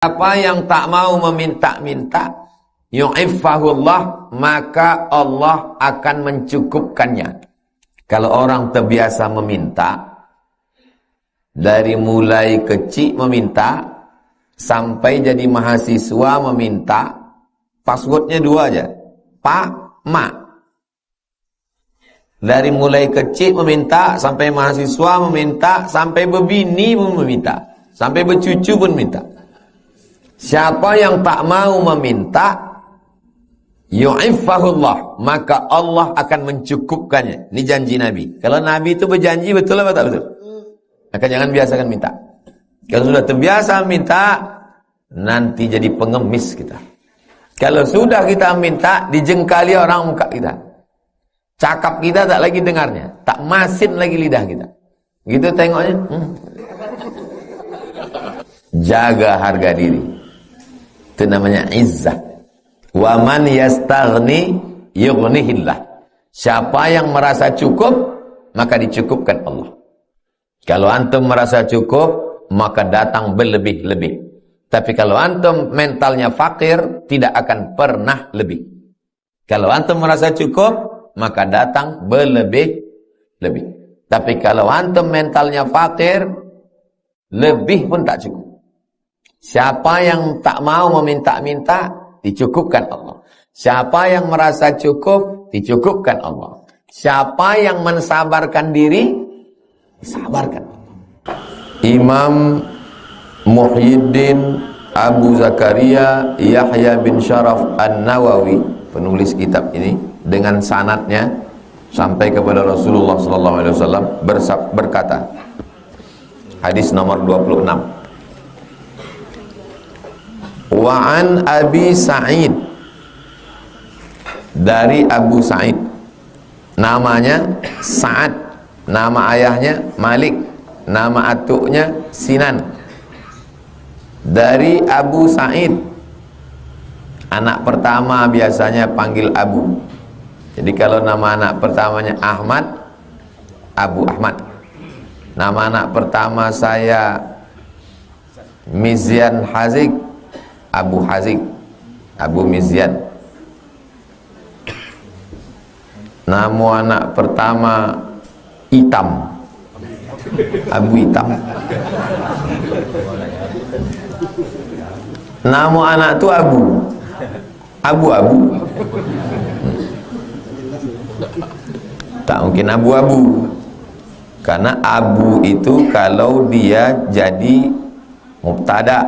Siapa yang tak mau meminta-minta, yu'iffahullah, maka Allah akan mencukupkannya. Kalau orang terbiasa meminta, dari mulai kecil meminta, sampai jadi mahasiswa meminta, passwordnya dua aja, Pak, Ma. Dari mulai kecil meminta, sampai mahasiswa meminta, sampai berbini pun meminta, sampai bercucu pun minta. Siapa yang tak mau meminta, yu'iffahullah, maka Allah akan mencukupkannya. Ini janji Nabi. Kalau Nabi itu berjanji, betul atau tak betul? Maka jangan biasakan minta. Kalau sudah terbiasa minta, nanti jadi pengemis kita. Kalau sudah kita minta, dijengkali orang muka kita. Cakap kita tak lagi dengarnya, tak masin lagi lidah kita. Gitu tengoknya. Jaga harga diri. Itu namanya izzah. Wa man yastaghni yughnihillah. Siapa yang merasa cukup, maka dicukupkan Allah. Kalau antum merasa cukup, maka datang berlebih-lebih. Tapi kalau antum mentalnya fakir, tidak akan pernah lebih. Kalau antum merasa cukup, maka datang berlebih-lebih. Tapi kalau antum mentalnya fakir, lebih pun tak cukup. Siapa yang tak mau meminta-minta, dicukupkan Allah. Siapa yang merasa cukup, dicukupkan Allah. Siapa yang mensabarkan diri, disabarkan. Imam Muhyiddin Abu Zakaria Yahya bin Sharaf An-Nawawi, penulis kitab ini, dengan sanadnya sampai kepada Rasulullah SAW berkata, hadis nomor 26. Wa an Abi Sa'id, dari Abu Sa'id, namanya Sa'ad, nama ayahnya Malik, nama atuknya Sinan. Dari Abu Sa'id, anak pertama biasanya panggil Abu. Jadi kalau nama anak pertamanya Ahmad, Abu Ahmad. Nama anak pertama saya Mizyan Hazik, Abu Hazik, Abu Mizyan. Nama anak pertama Itam, Abu Itam. Nama anak tu Abu, Abu-Abu. Tak mungkin Abu-Abu, karena Abu itu kalau dia jadi mubtada,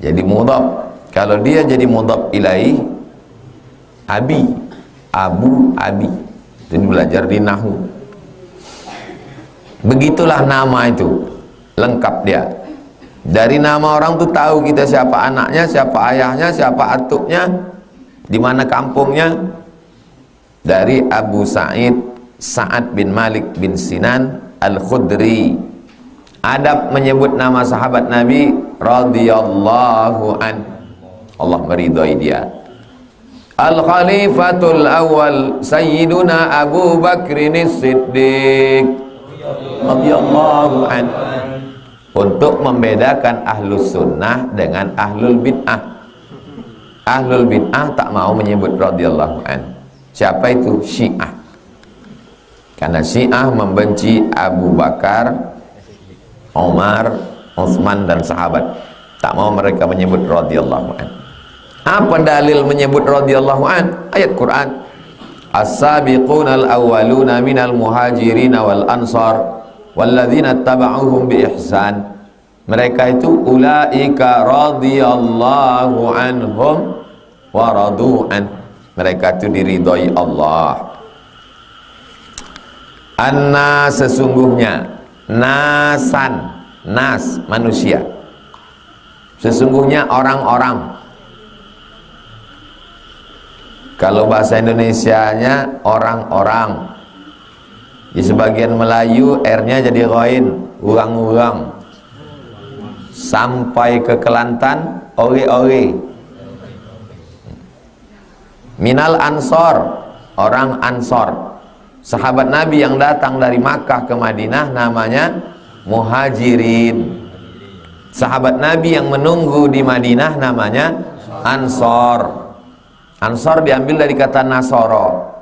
jadi mudhaf. Kalau dia jadi mudhaf ilaih, Abi, Abu, Abi. Itu belajar di nahwu. Begitulah nama itu, lengkap dia. Dari nama orang tu tahu kita siapa anaknya, siapa ayahnya, siapa atuknya, di mana kampungnya. Dari Abu Sa'id Sa'ad bin Malik bin Sinan Al-Khudri. Adab menyebut nama sahabat Nabi radhiyallahu an, Allah meridhai dia. Al-Khalifatul Awwal Sayyiduna Abu Bakrin As-Siddiq radhiyallahu an, untuk membedakan ahlus sunnah dengan ahlul bid'ah. Ahlul bid'ah tak mau menyebut radhiyallahu an. Siapa itu? Syiah. Karena Syiah membenci Abu Bakar, Umar, Utsman dan sahabat. Tak mau mereka menyebut radhiyallahu an. Apa dalil menyebut radhiyallahu an? Ayat Quran. As-sabiqunal awwaluna minal muhajirin wal ansar walladzina tabauhum bi ihsan. Mereka itu ulaika radhiyallahu anhum wa radu an. Mereka itu diridhai Allah. Anna, sesungguhnya, nasan, nas, manusia. Sesungguhnya orang-orang. Kalau bahasa Indonesianya orang-orang. Di sebagian Melayu R-nya jadi ghain, urang-urang. Sampai ke Kelantan, ore-ore. Minal ansor, orang ansor. Sahabat Nabi yang datang dari Makkah ke Madinah namanya muhajirin. Sahabat Nabi yang menunggu di Madinah namanya Ansor. Ansor diambil dari kata Nasoro,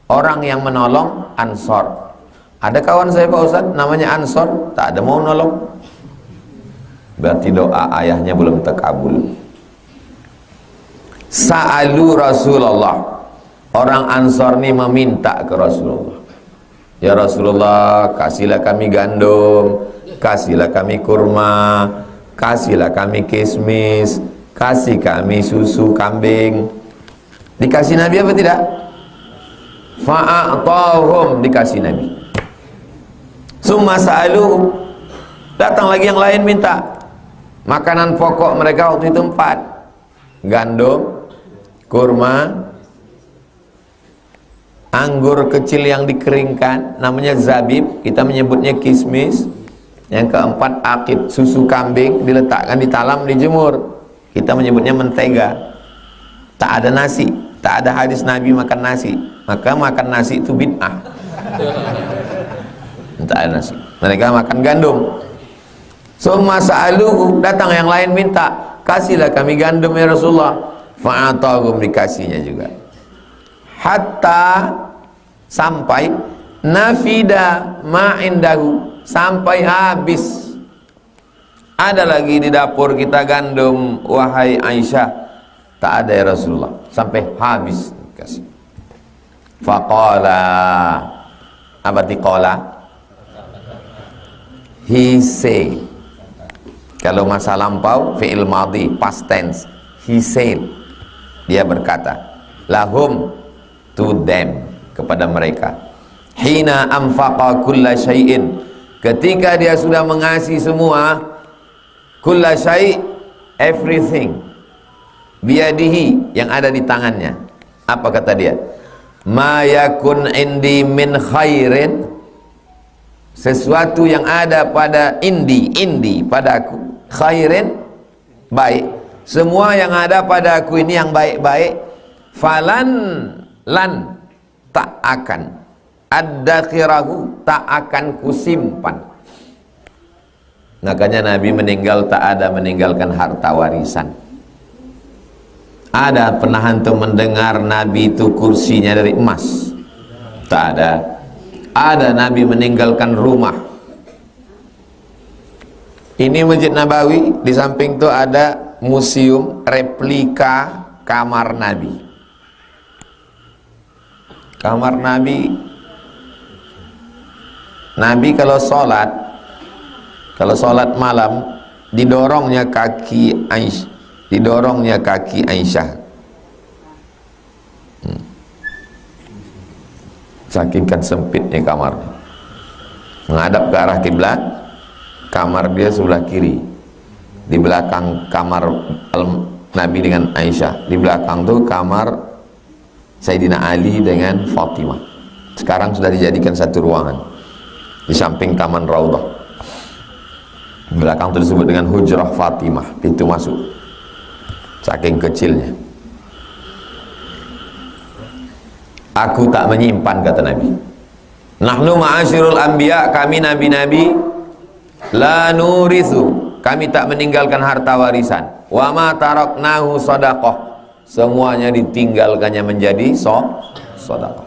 orang yang menolong. Ansor. Ada kawan saya Pak Ustadz namanya Ansor, tak ada mau nolong, berarti doa ayahnya belum terkabul. Sa'alu Rasulullah, orang Ansor ini meminta ke Rasulullah, ya Rasulullah, kasihlah kami gandum, kasihlah kami kurma, kasihlah kami kismis, kasih kami susu kambing. Dikasih Nabi apa tidak? Fa'atahum, dikasih Nabi. Summa sa'alu, datang lagi yang lain minta. Makanan pokok mereka waktu itu 4: gandum, kurma, anggur kecil yang dikeringkan namanya zabib, kita menyebutnya kismis. Yang keempat akid, susu kambing diletakkan di talam, dijemur, kita menyebutnya mentega. Tak ada nasi, tak ada hadis Nabi makan nasi, maka makan nasi itu bid'ah. Tak ada nasi, mereka makan gandum. Summa sa'aluhu, datang yang lain minta, kasihlah kami gandum ya Rasulullah. Fa'atahum, dikasihnya juga. Hatta, sampai nafida ma'indahu, sampai habis. Ada lagi di dapur kita gandum, wahai Aisyah. Tak ada ya Rasulullah, sampai habis dikasih. Faqala, apa diqala? He say. Kalau masa lampau fi'il madhi, past tense, he said, dia berkata, lahum, to them, kepada mereka. Hina anfaqa kulla syai'in, ketika dia sudah mengasihi semua, kulla syai', everything, biadihi, yang ada di tangannya. Apa kata dia? Ma yakun indi min khairin, sesuatu yang ada pada indi pada aku, khairin, baik, semua yang ada pada aku ini yang baik-baik, lan tak akan, addakhirahu, tak akan kusimpan. Makanya Nabi meninggal tak ada meninggalkan harta warisan. Ada pernah antum mendengar Nabi itu kursinya dari emas? Tak ada. Ada Nabi meninggalkan rumah. Ini Masjid Nabawi, di samping itu ada museum replika kamar Nabi. Kamar Nabi, Nabi kalau sholat malam, didorongnya kaki Aisyah, saking kan sempitnya kamar, menghadap ke arah kiblat. Kamar dia sebelah kiri, di belakang kamar Nabi dengan Aisyah, di belakang tuh kamar Sayyidina Ali dengan Fatimah. Sekarang sudah dijadikan satu ruangan di samping Taman Raudhah. Di belakang itu disebut dengan Hujrah Fatimah, pintu masuk, saking kecilnya. Aku tak menyimpan, kata Nabi. Nahnu ma'asyirul anbiya, kami nabi-nabi, la nurithu, kami tak meninggalkan harta warisan. Wa ma taraknahu sadaqah, semuanya ditinggalkannya menjadi sedekah.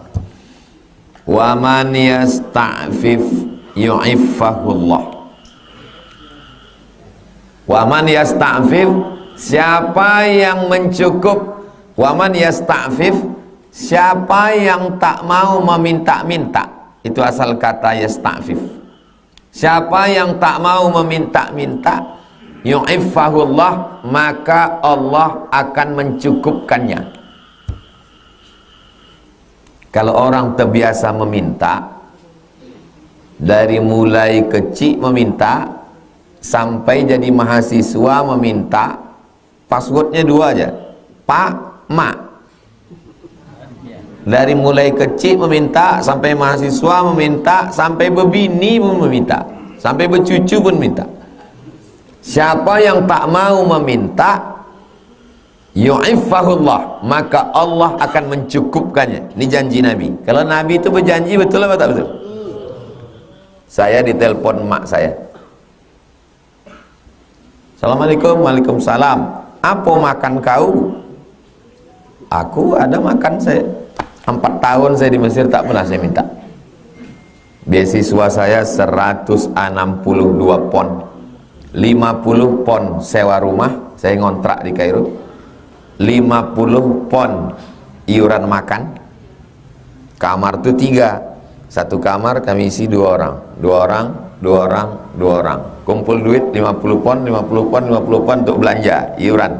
Wa man yasta'fif yu'iffahullah. Wa man yasta'fif, siapa yang mencukup, wa man yasta'fif, siapa yang tak mau meminta-minta, itu asal kata yasta'fif. Siapa yang tak mau meminta-minta, yu'iffahullah, maka Allah akan mencukupkannya. Kalau orang terbiasa meminta, dari mulai kecil meminta sampai jadi mahasiswa meminta, passwordnya 2 aja, Pak, Ma. Dari mulai kecil meminta sampai mahasiswa meminta, sampai berbini pun meminta, sampai bercucu pun minta. Siapa yang tak mau meminta, yu'iffahullah, maka Allah akan mencukupkannya. Ini janji Nabi. Kalau Nabi itu berjanji, betul apa tak betul? Saya ditelepon mak saya Assalamualaikum. Waalaikumsalam. Apa makan kau? Aku ada makan saya. 4 tahun saya di Mesir tak pernah saya minta. Beasiswa saya 162 pon. 50 pon sewa rumah, saya ngontrak di Kairo. 50 pon iuran makan. Kamar tuh 3. Satu kamar kami isi 2 orang. 2 orang, 2 orang, 2 orang. Kumpul duit 50 pon, 50 pon, 50 pon untuk belanja, iuran.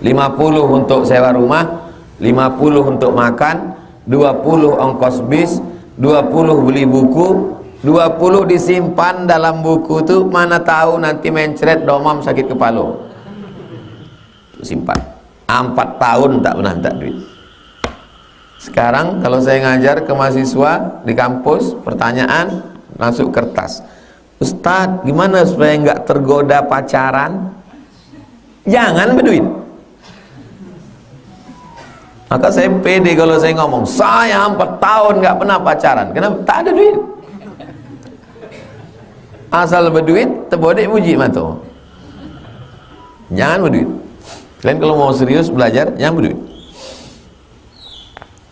50 untuk sewa rumah, 50 untuk makan, 20 ongkos bis, 20 beli buku, 20 disimpan dalam buku tuh, mana tahu nanti mencret domam sakit kepala. Simpan. 4 tahun tak pernah minta duit. Sekarang kalau saya ngajar ke mahasiswa di kampus, pertanyaan masuk kertas. Ustadz, gimana supaya nggak tergoda pacaran? Jangan berduit. Maka saya pede kalau saya ngomong, saya 4 tahun nggak pernah pacaran. Kenapa? Tak ada duit. Asal berduit, terbodek puji mata. Jangan berduit. Kalian kalau mau serius belajar, jangan berduit.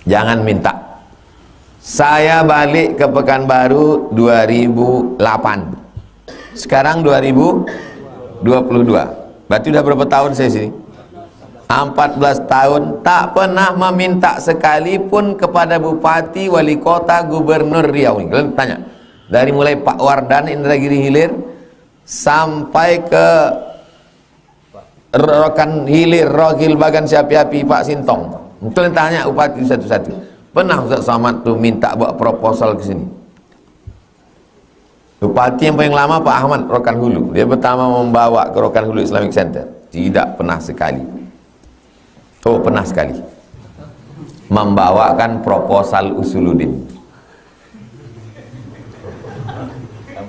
Jangan minta. Saya balik ke Pekanbaru 2008. Sekarang 2022. Berarti udah berapa tahun saya sini? 14 tahun tak pernah meminta sekalipun kepada bupati, wali kota, gubernur Riau. Kalian tanya, dari mulai Pak Wardan Indragiri Hilir sampai ke Rokan Hilir, Rogil Bagan Siapi-api Pak Sintong. Kalian tanya bupati satu-satu. Pernah Ustaz Somad tuh minta buat proposal ke sini? Bupati yang paling lama Pak Ahmad Rokan Hulu. Dia pertama membawa ke Rokan Hulu Islamic Center. Tidak pernah sekali. Oh, pernah sekali. Membawakan proposal Usuluddin.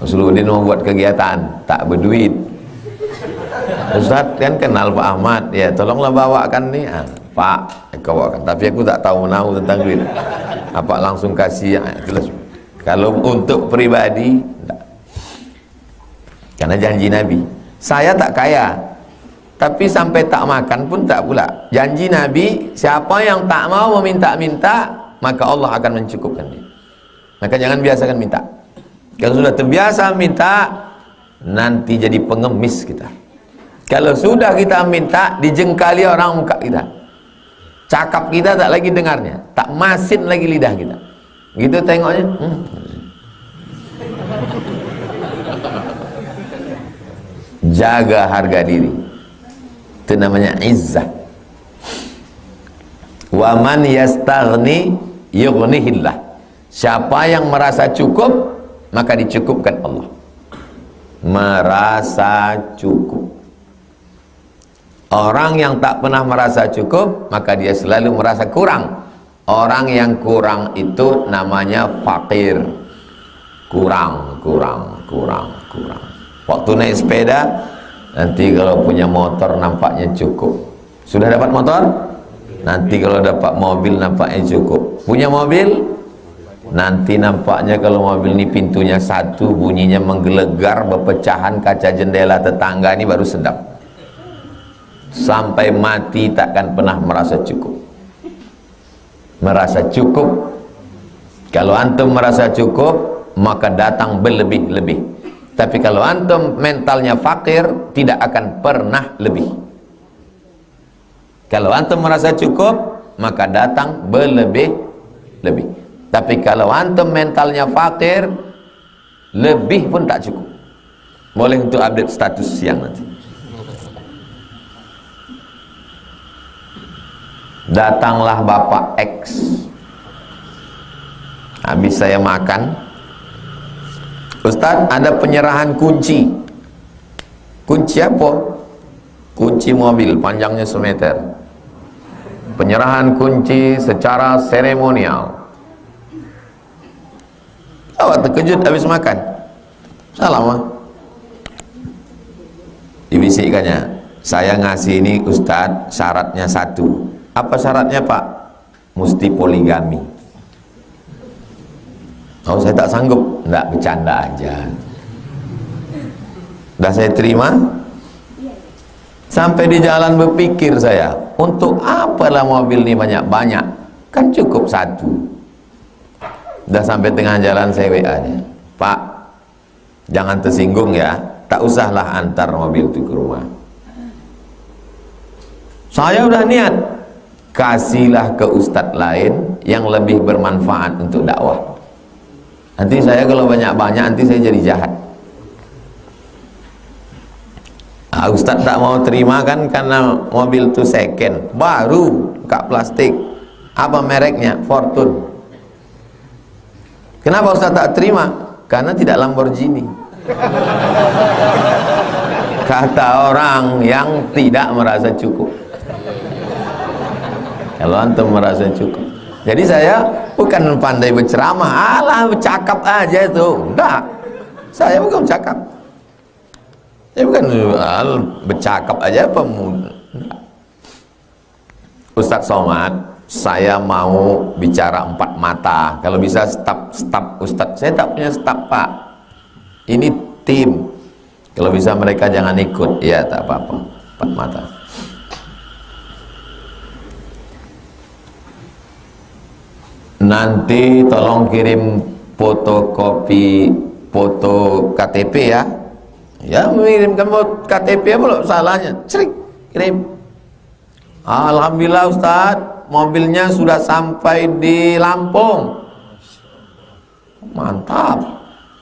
Usuluddin membuat kegiatan, tak berduit. Ustaz kan kenal Pak Ahmad, ya tolonglah bawakan nih. Pak, kau bawakan. Tapi aku tak tahu menahu tentang duit. Apa langsung kasih? Jelas. Kalau untuk pribadi, enggak. Karena janji Nabi. Saya tak kaya, tapi sampai tak makan pun tak pula. Janji Nabi, siapa yang tak mau meminta-minta, maka Allah akan mencukupkan dia. Maka jangan biasakan minta. Kalau sudah terbiasa minta, nanti jadi pengemis kita. Kalau sudah kita minta, dijengkali orang muka kita. Cakap kita tak lagi dengarnya, tak masin lagi lidah kita. Gitu tengoknya. Jaga harga diri. Itu namanya izzah. Wa man yastaghni yughnihillah. Siapa yang merasa cukup, maka dicukupkan Allah. Merasa cukup. Orang yang tak pernah merasa cukup, maka dia selalu merasa kurang. Orang yang kurang itu namanya fakir. Kurang. Waktu naik sepeda, nanti kalau punya motor nampaknya cukup. Sudah dapat motor? Nanti kalau dapat mobil nampaknya cukup. Punya mobil? Nanti nampaknya kalau mobil ini pintunya satu, bunyinya menggelegar, berpecahan kaca jendela tetangga, ini baru sedap. Sampai mati takkan pernah merasa cukup. Merasa cukup. Kalau antum merasa cukup, maka datang berlebih-lebih. Tapi kalau antum mentalnya fakir, tidak akan pernah lebih. Kalau antum merasa cukup, maka datang berlebih-lebih. Tapi kalau antum mentalnya fakir, lebih pun tak cukup. Boleh untuk update status siang nanti. Datanglah Bapak X. Habis saya makan, Ustaz, ada penyerahan kunci. Kunci apa? Kunci mobil, panjangnya semeter. Penyerahan kunci secara seremonial. Awak terkejut habis makan. Salam. Dibisikkannya, saya ngasih ini Ustaz, syaratnya 1. Apa syaratnya Pak? Mesti poligami. Oh, saya tak sanggup. Enggak, bercanda aja. Dah saya terima. Sampai di jalan berpikir saya, untuk apalah mobil ini banyak-banyak, kan cukup satu. Dah sampai tengah jalan saya WA dia, Pak, jangan tersinggung ya, tak usahlah antar mobil itu ke rumah. Saya udah niat, kasihlah ke ustadz lain yang lebih bermanfaat untuk dakwah. Nanti saya kalau banyak-banyak, nanti saya jadi jahat. Ustadz tak mau terima kan karena mobil itu second, baru, kak plastik. Apa mereknya? Fortune. Kenapa Ustadz tak terima? Karena tidak Lamborghini. Kata orang yang tidak merasa cukup. Kalau antum merasa cukup. Jadi saya bukan pandai berceramah, alah bercakap aja itu. Enggak. Saya bukan bercakap. Saya bukan bercakap aja pemuda. Ustadz Somad, saya mau bicara 4 mata. Kalau bisa staf Ustadz. Saya tak punya staf, Pak. Ini tim. Kalau bisa mereka jangan ikut. Ya tak apa-apa. 4 mata. Nanti tolong kirim fotokopi foto KTP ya. Ya, mengirimkan KTP apa loh salahnya? Cerik, kirim. Alhamdulillah Ustadz, mobilnya sudah sampai di Lampung. Mantap.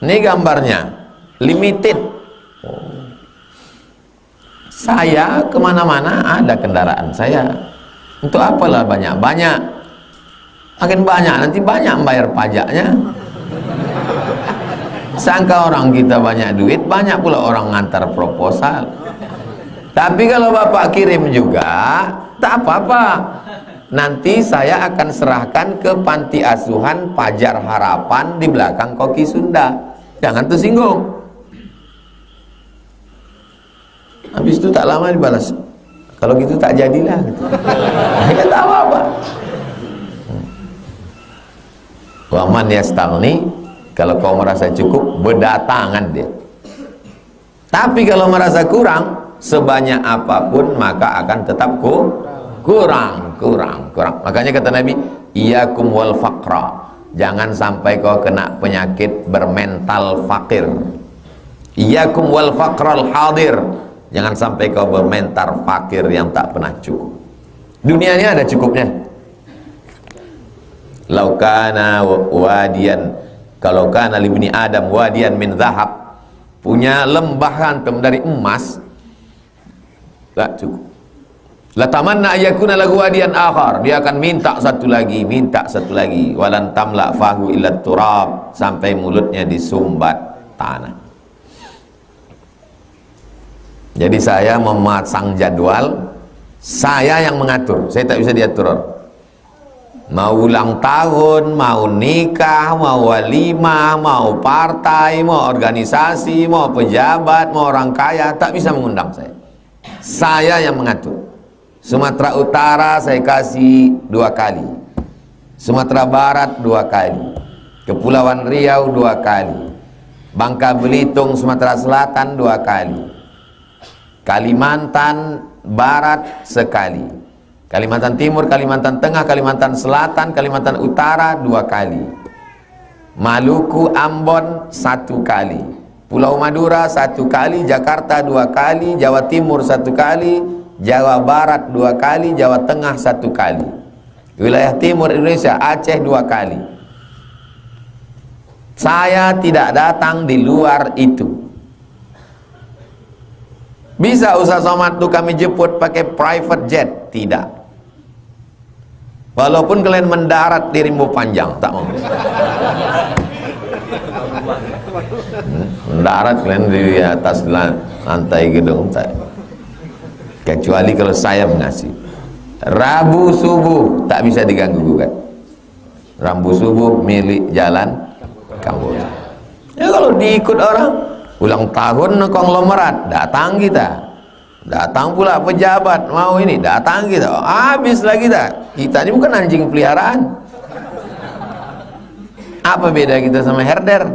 Ini gambarnya, limited. Saya kemana-mana ada kendaraan saya. Untuk apalah banyak-banyak? Makin banyak, nanti banyak membayar pajaknya. Sangka orang kita banyak duit, banyak pula orang ngantar proposal. Tapi kalau Bapak kirim juga, tak apa-apa. Nanti saya akan serahkan ke panti asuhan Pajar Harapan di belakang Koki Sunda. Jangan tersinggung. Habis itu tak lama dibalas. Kalau gitu tak jadilah. Gitu. Ya tak apa-apa. Waman yastalni, kalau kau merasa cukup, berdatangan dia. Tapi kalau merasa kurang, sebanyak apapun maka akan tetap kurang. Makanya kata Nabi, iyakum wal faqra, jangan sampai kau kena penyakit bermental fakir. Iyakum wal faqral hadir, jangan sampai kau bermental fakir yang tak pernah cukup. Dunia ini ada cukupnya. Laukana wadian, kalau kana libni Adam wadian min zahab, punya lembah hantum dari emas, tak cukup. La tamanna ayakuna lahu wadian akhar, dia akan minta satu lagi, walan tamla fahu illa turab, sampai mulutnya disumbat tanah. Jadi saya memasang jadwal, saya yang mengatur, saya tak bisa diatur orang. Mau ulang tahun, mau nikah, mau walimah, mau partai, mau organisasi, mau pejabat, mau orang kaya, tak bisa mengundang saya. Saya yang mengatur. Sumatera Utara saya kasih 2 kali, Sumatera Barat 2 kali, Kepulauan Riau 2 kali, Bangka Belitung Sumatera Selatan 2 kali, Kalimantan Barat sekali, Kalimantan Timur, Kalimantan Tengah, Kalimantan Selatan, Kalimantan Utara 2 kali, Maluku, Ambon 1 kali, Pulau Madura 1 kali, Jakarta 2 kali, Jawa Timur 1 kali, Jawa Barat 2 kali, Jawa Tengah 1 kali, wilayah Timur Indonesia Aceh 2 kali. Saya tidak datang di luar itu. Bisa Ustaz Somad tuh kami jemput pakai private jet? Tidak. Walaupun kalian mendarat di Rimbo Panjang, tak mau. Mendarat kalian di atas lantai gedung, tak. Kecuali kalau saya mengasih. Rabu subuh tak bisa diganggu kan. Rabu subuh milik jalan Kamboja. Ya kalau diikut orang, ulang tahun konglomerat, datang kita. Datang pula pejabat mau ini, datang kita. Habislah kita. Kita ini bukan anjing peliharaan. Apa beda kita sama herder?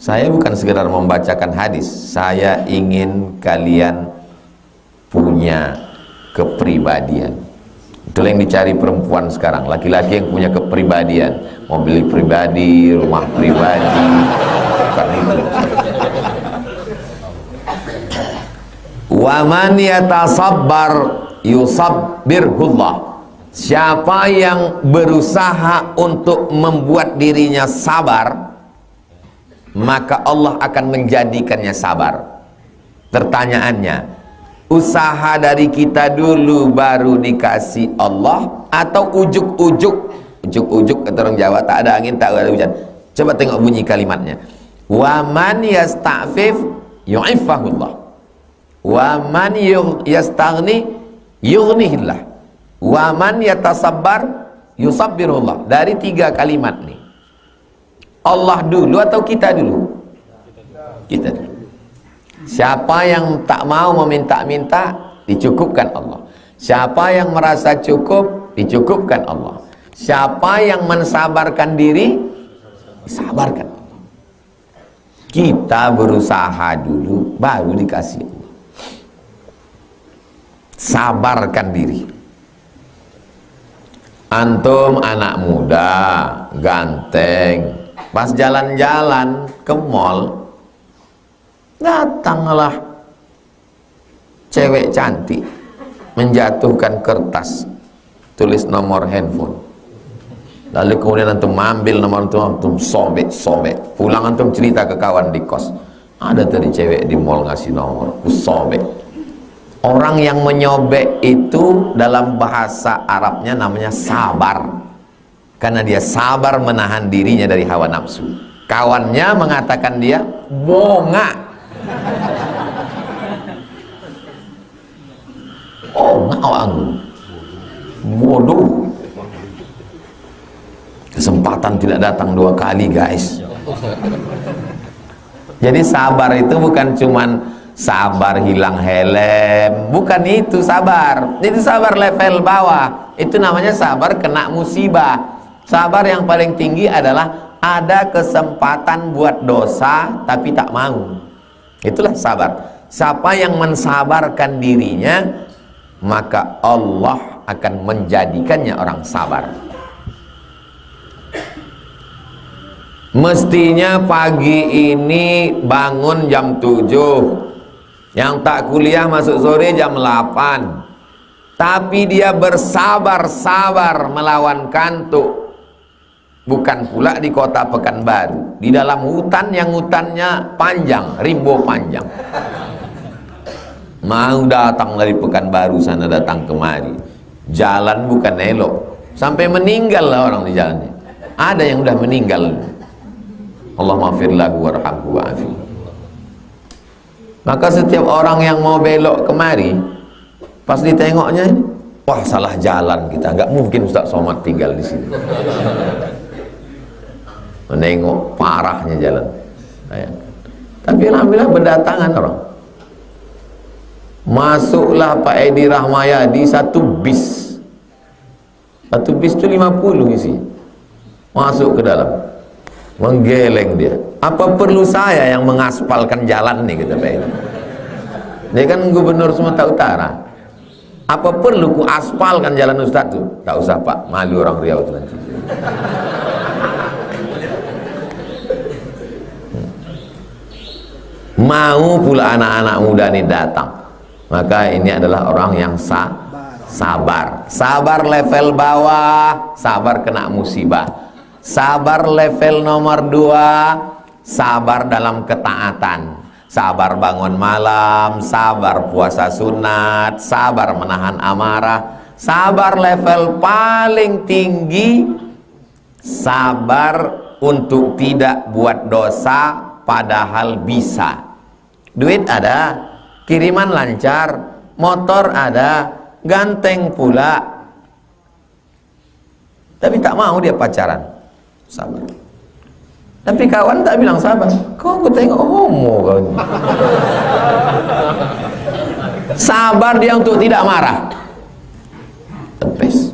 Saya bukan sekedar membacakan hadis, saya ingin kalian punya kepribadian. Itulah yang dicari perempuan sekarang, laki-laki yang punya kepribadian, mobil pribadi, rumah pribadi, bukan itu. Wa man yatasabbar yusabbirhullah. Siapa yang berusaha untuk membuat dirinya sabar, maka Allah akan menjadikannya sabar. Pertanyaannya, usaha dari kita dulu baru dikasih Allah, atau ujuk-ujuk? Ujuk-ujuk kata orang Jawa, tak ada angin tak ada hujan. Coba tengok bunyi kalimatnya. Wa man yasta'fif yu'iffahullah, wa man yastaghni yughnihillah, wa man yatasabbar yusabbirullah. Dari 3 kalimat nih, Allah dulu atau kita dulu? Kita dulu. Siapa yang tak mau meminta-minta, dicukupkan Allah. Siapa yang merasa cukup, dicukupkan Allah. Siapa yang mensabarkan diri, disabarkan Allah. Kita berusaha dulu, baru dikasih Allah. Sabarkan diri. Antum anak muda, ganteng, pas jalan-jalan ke mall, datanglah cewek cantik menjatuhkan kertas tulis nomor handphone, lalu kemudian antum ambil nomor antum sobek, pulang antum cerita ke kawan di kos, ada tadi cewek di mall ngasih nomor, sobek. Orang yang menyobek itu dalam bahasa Arabnya namanya sabar, karena dia sabar menahan dirinya dari hawa nafsu. Kawannya mengatakan dia bonga. Oh, ngawang, bodoh. Kesempatan tidak datang 2 kali, guys. Jadi sabar itu bukan cuman sabar hilang helm, bukan itu sabar. Itu sabar level bawah. Itu namanya sabar kena musibah. Sabar yang paling tinggi adalah ada kesempatan buat dosa tapi tak mau. Itulah sabar. Siapa yang mensabarkan dirinya, maka Allah akan menjadikannya orang sabar. Mestinya pagi ini bangun jam 7, yang tak kuliah masuk sore jam 8, tapi dia bersabar-sabar melawan kantuk. Bukan pula di kota Pekanbaru, di dalam hutan yang hutannya panjang, rimbo panjang. Mau datang dari Pekanbaru sana datang kemari, jalan bukan elok, sampai meninggal lah orang di jalannya. Ada yang udah meninggal. Allah maghfir lahu warhamhu wa'afi. Maka setiap orang yang mau belok kemari, pas ditengoknya, wah salah jalan kita, nggak mungkin Ustaz Somad tinggal di sini. Menengok parahnya jalan. Tapi alhamdulillah berdatangan orang. Masuklah Pak Edi Rahmayadi satu bis itu 50 isi, masuk ke dalam, menggeleng dia. Apa perlu saya yang mengaspalkan jalan nih, kata Pak Edi. Dia kan gubernur Sumatera Utara. Apa perlu ku aspalkan jalan Ustaz tuh? Tak usah Pak, malu orang Riau itu nanti. Mau pula anak-anak muda ini datang. Maka ini adalah orang yang sabar. Sabar level bawah, sabar kena musibah. Sabar level nomor 2, sabar dalam ketaatan. Sabar bangun malam, sabar puasa sunat, sabar menahan amarah. Sabar level paling tinggi, sabar untuk tidak buat dosa padahal bisa. Duit ada, kiriman lancar, motor ada, ganteng pula, tapi tak mau dia pacaran. Sabar. Tapi kawan tak bilang sabar. Kau aku tengok homo kau ini. Sabar dia untuk tidak marah. Tepis.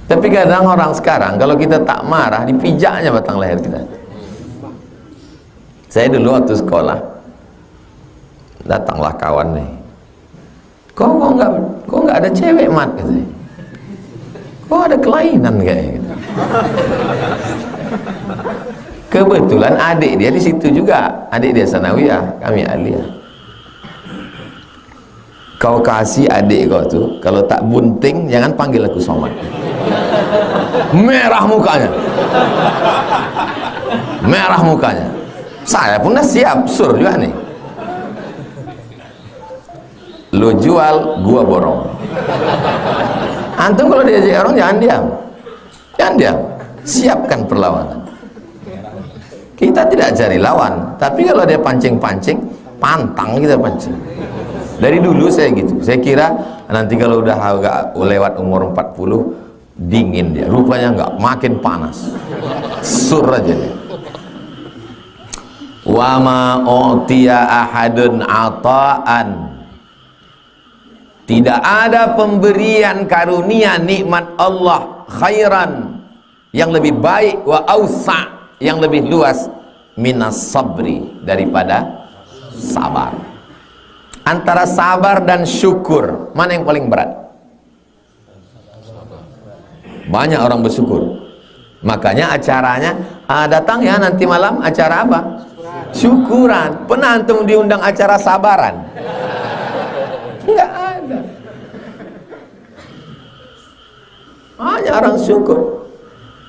Tapi kadang orang sekarang kalau kita tak marah, dipijaknya batang leher kita. Saya dulu waktu sekolah, datanglah kawan nih, kok nggak ada cewek mat, katanya. Kok ada kelainan kayak gitu. Kebetulan adik dia di situ juga, adik dia sanawiyah, kami aliyah. Kau kasih adik kau tuh, kalau tak bunting jangan panggil aku Somad. Merah mukanya, merah mukanya. Saya pun dah siap, sur juga nih. Lu jual, gua borong. Antum kalau diajak orang jangan diam, jangan diam, siapkan perlawanan. Kita tidak cari lawan, tapi kalau dia pancing-pancing, pantang kita pancing. Dari dulu saya gitu, saya kira nanti kalau udah agak lewat umur 40, dingin dia, rupanya enggak, makin panas, sur aja dia. Wa ma utiya ahadun ata'an, tidak ada pemberian karunia nikmat Allah khairan, yang lebih baik, wa ausa, yang lebih luas, minas sabri, daripada sabar. Antara sabar dan syukur, mana yang paling berat? Banyak orang bersyukur. Makanya acaranya, datang ya nanti malam, acara apa? Syukuran. Pernah antum diundang acara sabaran? Enggak ada. Banyak orang syukur.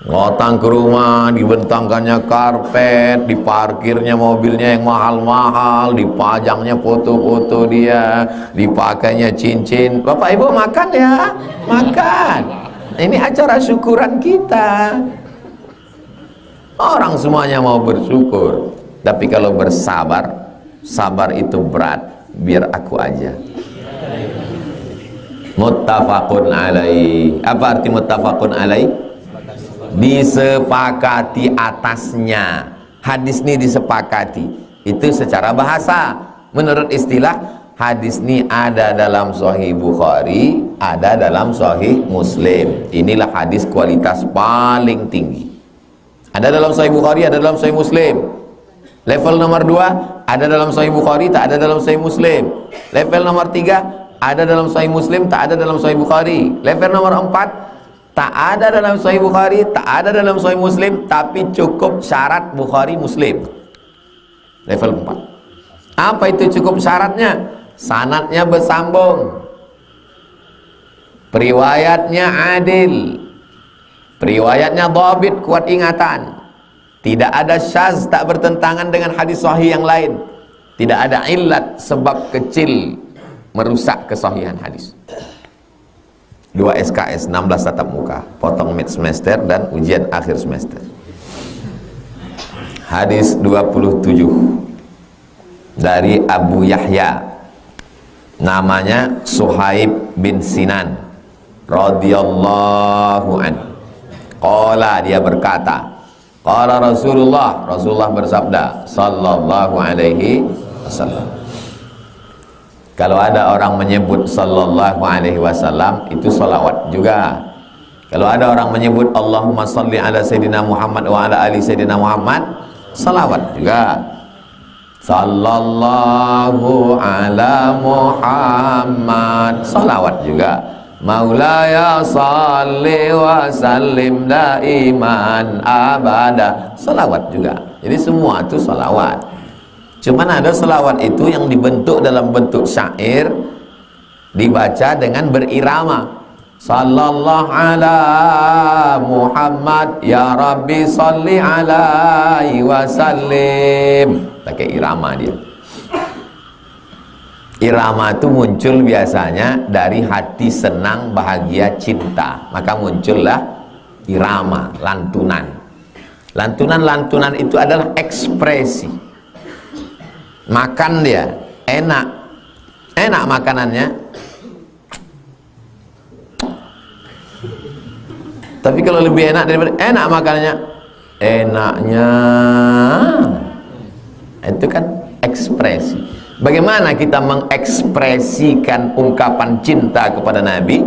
Ngotang ke rumah, dibentangkannya karpet, diparkirnya mobilnya yang mahal-mahal, dipajangnya foto-foto dia, dipakainya cincin. Bapak Ibu makan ya? Makan. Ini acara syukuran kita. Orang semuanya mau bersyukur. Tapi kalau bersabar, sabar itu berat. Biar aku aja. Muttafaqun alaih. Apa arti muttafaqun alaih? Disepakati atasnya. Hadis ini disepakati, itu secara bahasa. Menurut istilah, hadis ini ada dalam Sahih Bukhari, ada dalam Sahih Muslim. Inilah hadis kualitas paling tinggi. Ada dalam Sahih Bukhari, ada dalam Sahih Muslim. Level nomor 2, ada dalam Sahih Bukhari, tak ada dalam Sahih Muslim. Level nomor 3, ada dalam Sahih Muslim, tak ada dalam Sahih Bukhari. Level nomor 4, tak ada dalam Sahih Bukhari, tak ada dalam Sahih Muslim, tapi cukup syarat Bukhari Muslim. Level 4. Apa itu cukup syaratnya? Sanadnya bersambung, periwayatnya adil, periwayatnya dhabit, kuat ingatan, tidak ada syaz, tak bertentangan dengan hadis sahih yang lain, tidak ada illat, sebab kecil merusak kesahihan hadis. 2 SKS, 16 tatap muka, potong mid semester dan ujian akhir semester. Hadis 27 dari Abu Yahya, namanya Suhaib bin Sinan radhiyallahu anhu. Qala, dia berkata, qala Rasulullah, Rasulullah bersabda sallallahu alaihi wasallam. Kalau ada orang menyebut sallallahu alaihi wasallam, itu salawat juga. Kalau ada orang menyebut Allahumma salli ala Sayyidina Muhammad wa ala ali Sayyidina Muhammad, salawat juga. Sallallahu ala Muhammad, salawat juga. Maulaya salli wa sallim daiman abada, salawat juga. Jadi semua itu salawat. Cuman ada selawat itu yang dibentuk dalam bentuk syair, dibaca dengan berirama. Sallallahu ala Muhammad, ya Rabbi salli alaihi wasallim. Pakai irama dia. Irama itu muncul biasanya dari hati senang, bahagia, cinta. Maka muncullah irama, lantunan. Lantunan-lantunan itu adalah ekspresi. Makan dia enak, enak makanannya, tapi kalau lebih enak daripada enak makanannya, enaknya itu kan ekspresi. Bagaimana kita mengekspresikan ungkapan cinta kepada Nabi?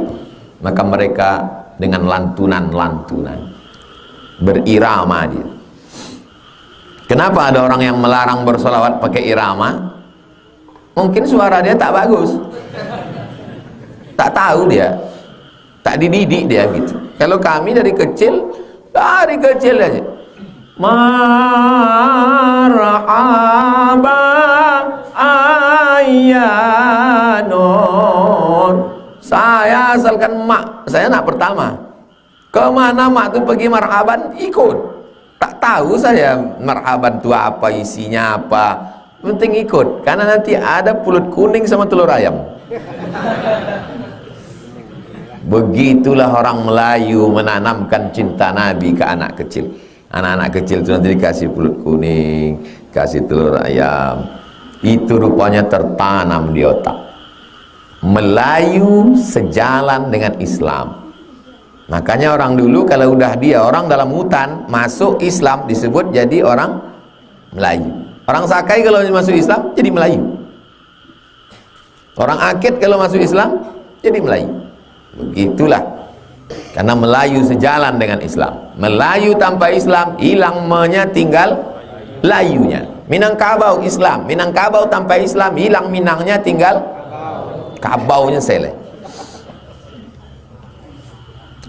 Maka mereka dengan lantunan-lantunan, berirama dia. Kenapa ada orang yang melarang bersolawat pakai irama? Mungkin suara dia tak bagus, tak tahu dia, tak dididik dia gitu. Kalau kami dari kecil aja, marhaba ayyanon. Saya asalkan mak, saya anak pertama. Kemana mak tuh pergi marhaban, ikut. Tak tahu saya marhaban itu apa, isinya apa. Penting ikut, karena nanti ada pulut kuning sama telur ayam. Begitulah orang Melayu menanamkan cinta Nabi ke anak kecil. Anak-anak kecil itu nanti dikasih pulut kuning, kasih telur ayam. Itu rupanya tertanam di otak. Melayu sejalan dengan Islam. Makanya orang dulu kalau udah dia orang dalam hutan masuk Islam disebut jadi orang Melayu. Orang Sakai kalau masuk Islam jadi Melayu. Orang Akit kalau masuk Islam jadi Melayu. Begitulah. Karena Melayu sejalan dengan Islam. Melayu tanpa Islam hilang me-nya, tinggal layunya. Minangkabau Islam, Minangkabau tanpa Islam hilang minangnya, tinggal kabaunya seleh.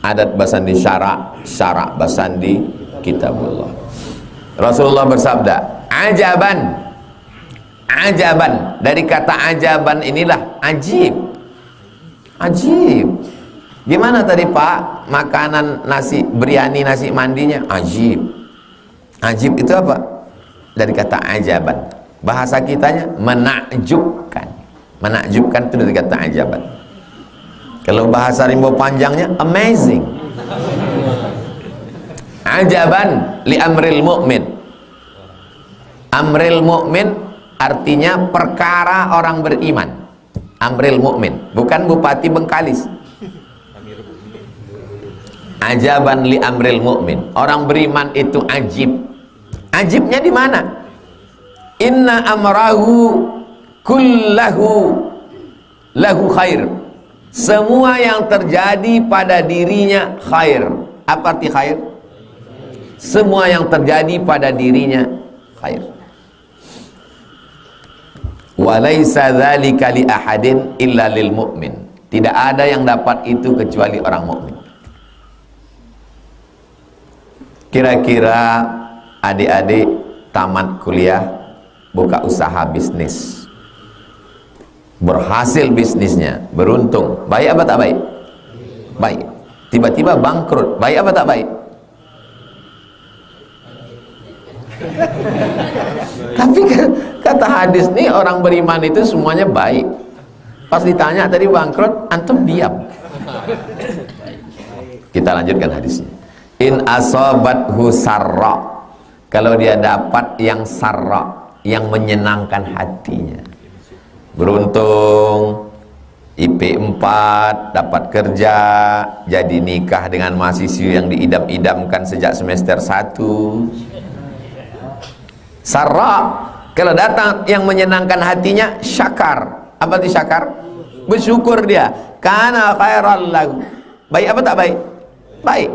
Adat basandi syarak, syarak basandi kitabullah. Rasulullah bersabda, ajaban, ajaban, dari kata ajaban inilah ajib. Ajib. Gimana tadi Pak makanan nasi biryani, nasi mandinya? Ajib. Ajib itu apa? Dari kata ajaban. Bahasa kitanya menakjubkan. Menakjubkan itu dari kata ajaban. Kalau bahasa rimbo panjangnya amazing. Ajaban li amril mu'min. Amril mu'min artinya perkara orang beriman. Amril mu'min, bukan Bupati Bengkalis. Ajaban li amril mu'min, orang beriman itu ajib. Ajibnya di mana? Inna amrahu kullahu lahu khair. Semua yang terjadi pada dirinya khair. Apa arti khair? Semua yang terjadi pada dirinya khair. Walaysa dzalika li ahadin illa lil mu'min. Tidak ada yang dapat itu kecuali orang mukmin. Kira-kira adik-adik tamat kuliah, buka usaha bisnis, berhasil bisnisnya, beruntung, baik apa tak baik? Baik. Tiba-tiba bangkrut, baik apa tak baik? Tapi kata hadis nih, orang beriman itu semuanya baik. Pas ditanya tadi bangkrut, antum diam. Kita lanjutkan hadisnya. In asobathu sarra, kalau dia dapat yang sarra, yang menyenangkan hatinya, beruntung IP 4, dapat kerja, jadi nikah dengan mahasiswi yang diidam-idamkan sejak semester 1. Sarra, kalau datang yang menyenangkan hatinya, syakar. Apa itu syakar? Bersyukur dia. Kana khairal lahu. Baik apa tak baik? Baik.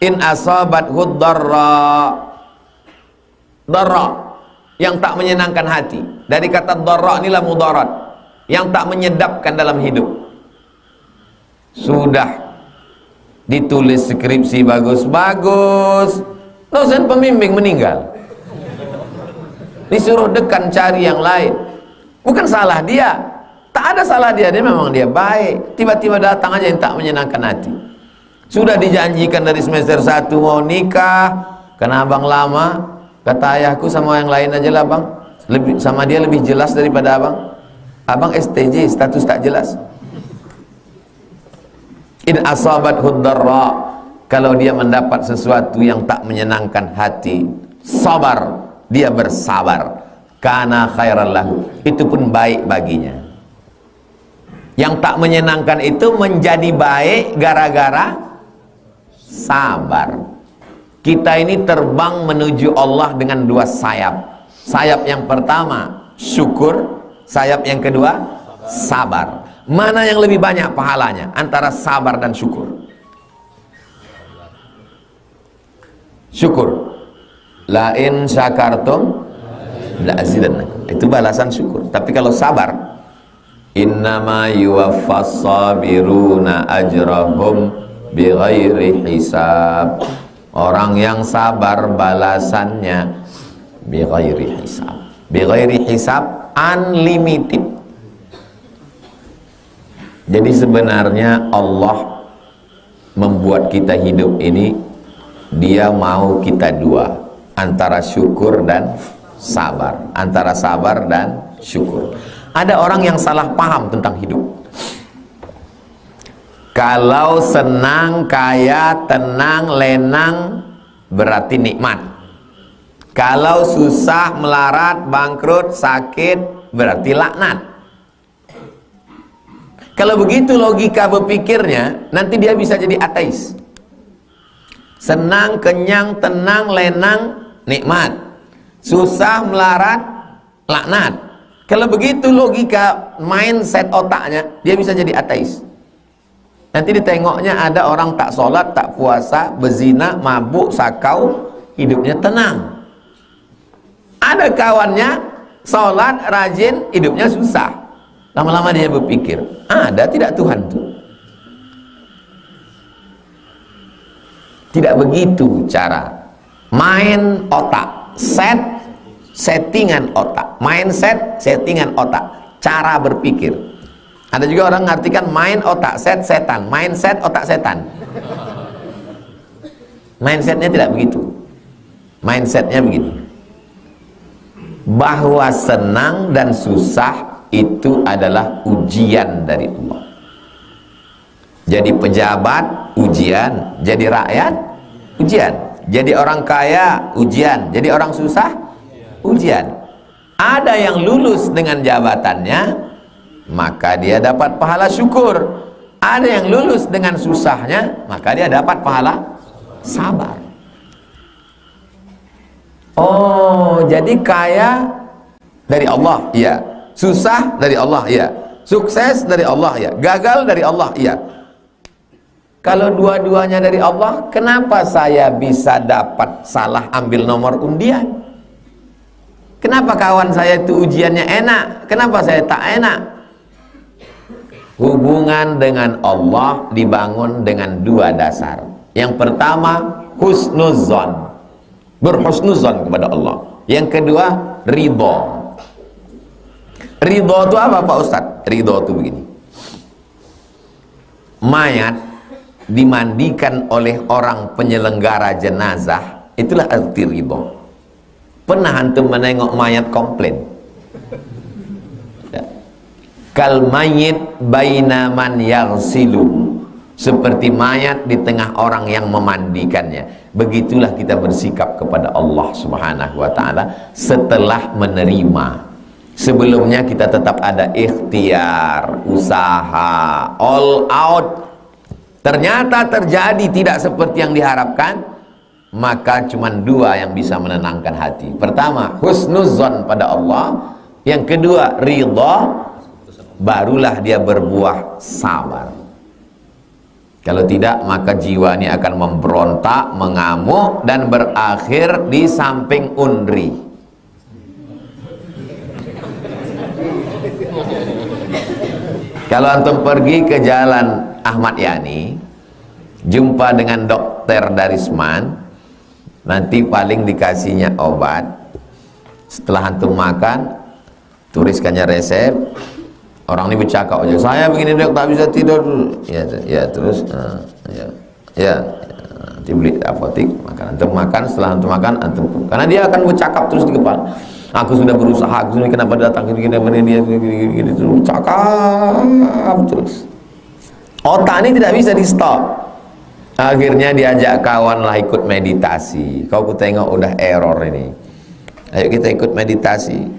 In asabathu darra, darra yang tak menyenangkan hati. Dari kata darra inilah mudarat, yang tak menyedapkan dalam hidup. Sudah ditulis skripsi bagus-bagus, dosen pembimbing meninggal, disuruh dekan cari yang lain. Bukan salah dia, tak ada salah dia, dia memang dia baik. Tiba-tiba datang aja yang tak menyenangkan hati. Sudah dijanjikan dari semester 1 mau nikah, karena abang lama, kata ayahku sama yang lain aja lah bang, lebih, sama dia lebih jelas daripada abang. Abang STJ, status tak jelas. In asabathu darra, kalau dia mendapat sesuatu yang tak menyenangkan hati, sabar, dia bersabar, kana khairal lahu, itu pun baik baginya. Yang tak menyenangkan itu menjadi baik gara-gara sabar. Kita ini terbang menuju Allah dengan 2 sayap. Sayap yang pertama syukur, sayap yang kedua sabar. Mana yang lebih banyak pahalanya antara sabar dan syukur? Syukur La in syakartum la azidannakum. Itu balasan syukur. Tapi kalau sabar, innama yuwaffas sabiruna ajrahum bighairi hisab. Orang yang sabar balasannya bighairi hisab. Bighairi hisab, unlimited. Jadi sebenarnya Allah membuat kita hidup ini, Dia mau kita dua, antara syukur dan sabar, antara sabar dan syukur. Ada orang yang salah paham tentang hidup. Kalau senang, kaya, tenang, lenang berarti nikmat. Kalau susah, melarat, bangkrut, sakit berarti laknat. Kalau begitu logika berpikirnya, nanti dia bisa jadi ateis. Senang, kenyang, tenang, lenang, nikmat. Susah, melarat, laknat. Kalau begitu logika mindset otaknya, dia bisa jadi ateis. Nanti ditengoknya ada orang tak sholat, tak puasa, berzina, mabuk, sakau, hidupnya tenang. Ada kawannya sholat, rajin, hidupnya susah. Lama-lama dia berpikir, ada tidak Tuhan itu? Tidak begitu cara. Main otak, settingan otak, mindset, settingan otak, cara berpikir. Ada juga orang mengartikan main otak, setan, mindset otak setan. Mindsetnya tidak begitu. Mindsetnya begini, bahwa senang dan susah itu adalah ujian dari Allah. Jadi pejabat, ujian. Jadi rakyat, ujian. Jadi orang kaya, ujian. Jadi orang susah, ujian. Ada yang lulus dengan jabatannya, maka dia dapat pahala syukur. Ada yang lulus dengan susahnya, maka dia dapat pahala sabar. Oh, jadi kaya dari Allah, iya. Susah dari Allah, iya. Sukses dari Allah, iya. Gagal dari Allah, iya. Kalau dua-duanya dari Allah, kenapa saya bisa dapat salah ambil nomor undian? Kenapa kawan saya itu ujiannya enak? Kenapa saya tak enak? Hubungan dengan Allah dibangun dengan dua dasar. Yang pertama, husnuzon, berhusnuzon kepada Allah. Yang kedua, ridho. Ridho itu apa Pak Ustadz? Ridho itu begini, mayat dimandikan oleh orang penyelenggara jenazah, itulah arti ridho. Pernah antum menengok mayat komplain? Kal mayit baina man yaghsilu, seperti mayat di tengah orang yang memandikannya. Begitulah kita bersikap kepada Allah Subhanahu wa taala setelah menerima. Sebelumnya kita tetap ada ikhtiar, usaha, all out. Ternyata terjadi tidak seperti yang diharapkan, maka cuma dua yang bisa menenangkan hati. Pertama, husnuzon pada Allah. Yang kedua, ridha. Barulah dia berbuah sabar. Kalau tidak, maka jiwa ini akan memberontak, mengamuk, dan berakhir di samping unri. Kalau antum pergi ke jalan Ahmad Yani, jumpa dengan dokter Darisman, nanti paling dikasihnya obat. Setelah antum makan, tuliskannya resep. Orang ini bercakap aja, saya begini dok, tak bisa tidur. Ya terus, nanti beli apotik, makan. Antum makan, setelah antum makan, antum, karena dia akan bercakap terus di kepala. Aku sudah berusaha, aku sudah, kenapa datang gini dia gini terus cakap terus. Otak ini tidak bisa di stop. Akhirnya diajak kawan lah ikut meditasi. Kau ku tengok udah error ini. Ayo kita ikut meditasi.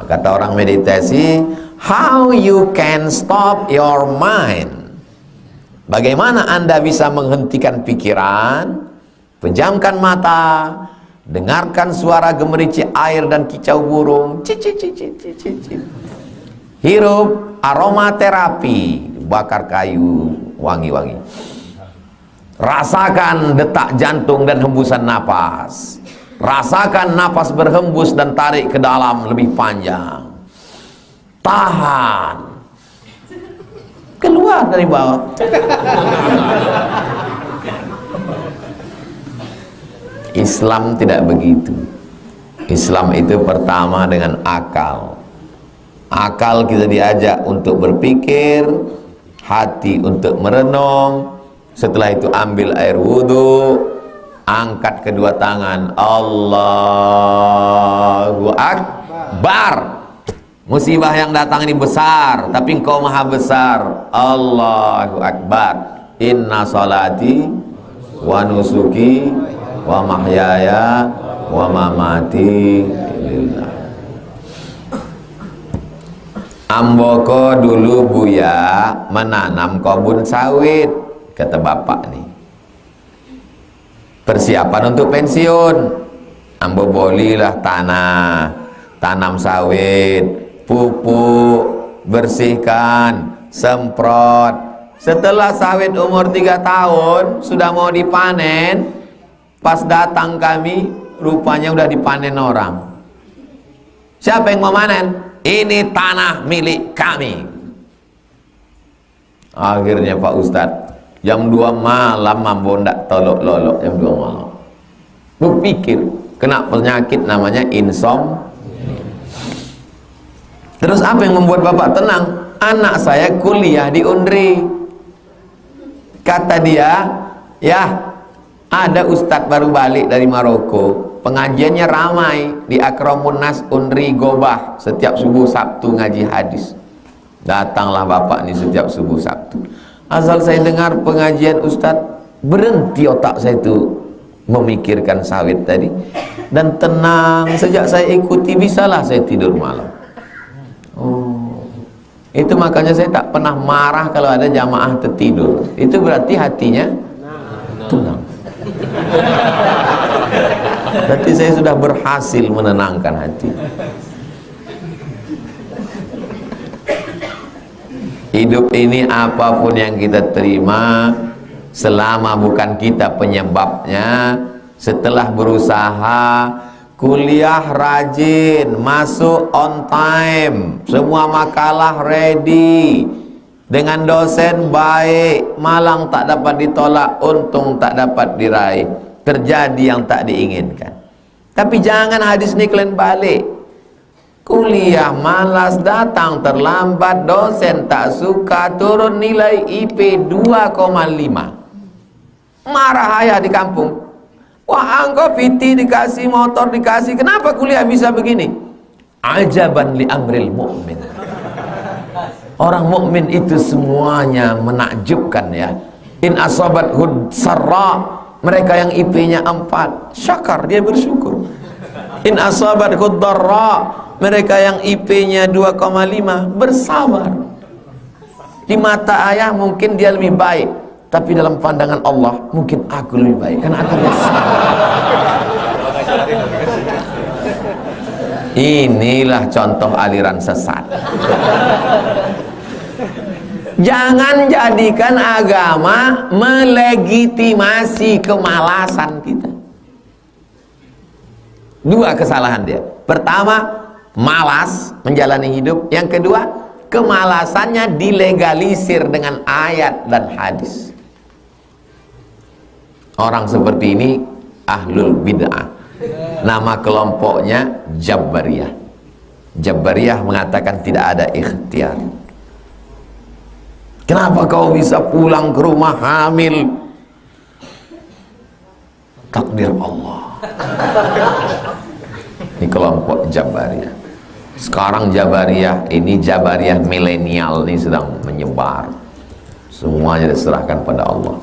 Kata orang meditasi, how you can stop your mind? Bagaimana Anda bisa menghentikan pikiran? Pejamkan mata, dengarkan suara gemericik air dan kicau burung. Hirup aromaterapi, bakar kayu wangi-wangi. Rasakan detak jantung dan hembusan napas. Rasakan napas berhembus dan tarik ke dalam lebih panjang. Tahan. Keluar dari bawah. Islam tidak begitu. Islam itu pertama dengan akal. Akal kita diajak untuk berpikir, hati untuk merenung. Setelah itu ambil air wudhu, angkat kedua tangan, Allahu Akbar. Musibah yang datang ini besar, tapi engkau maha besar. Allahu Akbar. Inna salati wa nusuki wa mahyaya wa mamati lillah. Amboko dulu Buya menanam kebun sawit, kata bapak nih. Persiapan untuk pensiun. Ambo bolilah tanah, tanam sawit, pupuk, bersihkan, semprot. Setelah sawit umur 3 tahun sudah mau dipanen, pas datang kami rupanya udah dipanen orang. Siapa yang mau panen? Ini tanah milik kami. Akhirnya Pak Ustadz jam 2 malam mambo ndak tolok-lolok jam 2 malam. Berpikir kena penyakit namanya insomnia. Terus apa yang membuat bapak tenang? Anak saya kuliah di Unri. Kata dia, ya ada ustadz baru balik dari Maroko, pengajiannya ramai di Akramun Nas Unri Gobah, setiap subuh Sabtu ngaji hadis. Datanglah bapak ini setiap subuh Sabtu. Asal saya dengar pengajian ustadz, berhenti otak saya itu memikirkan sawit tadi, dan tenang. Sejak saya ikuti bisalah saya tidur malam. Oh, itu makanya saya tak pernah marah kalau ada jamaah tertidur. Itu berarti hatinya tenang. Berarti saya sudah berhasil menenangkan hati. Hidup ini apapun yang kita terima, selama bukan kita penyebabnya, setelah berusaha, kuliah rajin, masuk on time, semua makalah ready, dengan dosen baik, malang tak dapat ditolak, untung tak dapat diraih, terjadi yang tak diinginkan. Tapi jangan hadis ini kalian balik. Kuliah malas, datang terlambat, dosen tak suka, turun nilai IP 2,5. Marah ayah di kampung. Wah, engkau piti dikasih motor, dikasih, kenapa kuliah bisa begini? Ajaban li amril mu'min. Orang mukmin itu semuanya menakjubkan ya. In asabat hud sarra, mereka yang IP-nya 4, syakar, dia bersyukur. In asabat hud darra, mereka yang IP-nya 2,5, bersabar. Di mata ayah mungkin dia lebih baik, tapi dalam pandangan Allah mungkin aku lebih baik karena aku bersabar. Inilah contoh aliran sesat. Jangan jadikan agama melegitimasi kemalasan kita. 2 kesalahan dia. Pertama, malas menjalani hidup. Yang kedua, kemalasannya dilegalisir dengan ayat dan hadis. Orang seperti ini ahlul bid'ah. Nama kelompoknya Jabariyah. Jabariyah mengatakan tidak ada ikhtiar. Kenapa kau bisa pulang ke rumah hamil? Takdir Allah. Ini kelompok Jabariyah. Sekarang Jabariyah ini, Jabariyah milenial ini sedang menyebar. Semuanya diserahkan pada Allah.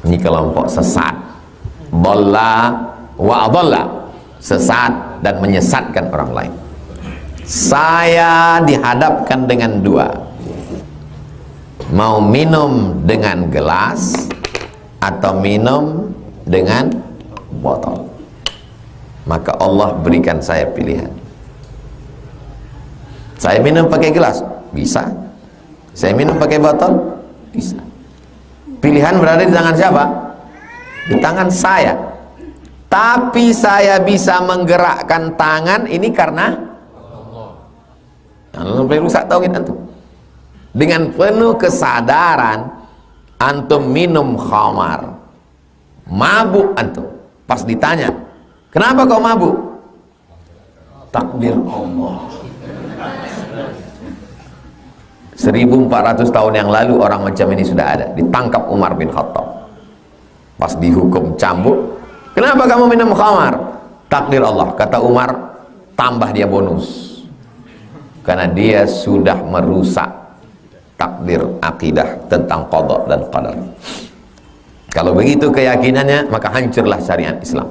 Ini kelompok sesat. Dhalla wa adalla, sesat dan menyesatkan orang lain. Saya dihadapkan dengan 2, mau minum dengan gelas atau minum dengan botol. Maka Allah berikan saya pilihan. Saya minum pakai gelas, bisa. Saya minum pakai botol, bisa. Pilihan berada di tangan siapa? Di tangan saya. Tapi saya bisa menggerakkan tangan ini karena Allah. Sampai rusak tauhid antum. Dengan penuh kesadaran antum minum khamar, mabuk antum. Pas ditanya, kenapa kau mabuk? Takdir Allah. 1400 tahun yang lalu orang macam ini sudah ada. Ditangkap Umar bin Khattab. Pas dihukum cambuk, kenapa kamu minum khamar? Takdir Allah. Kata Umar, tambah dia bonus. Karena dia sudah merusak takdir akidah tentang qada dan qadar. Kalau begitu keyakinannya, maka hancurlah syariat Islam.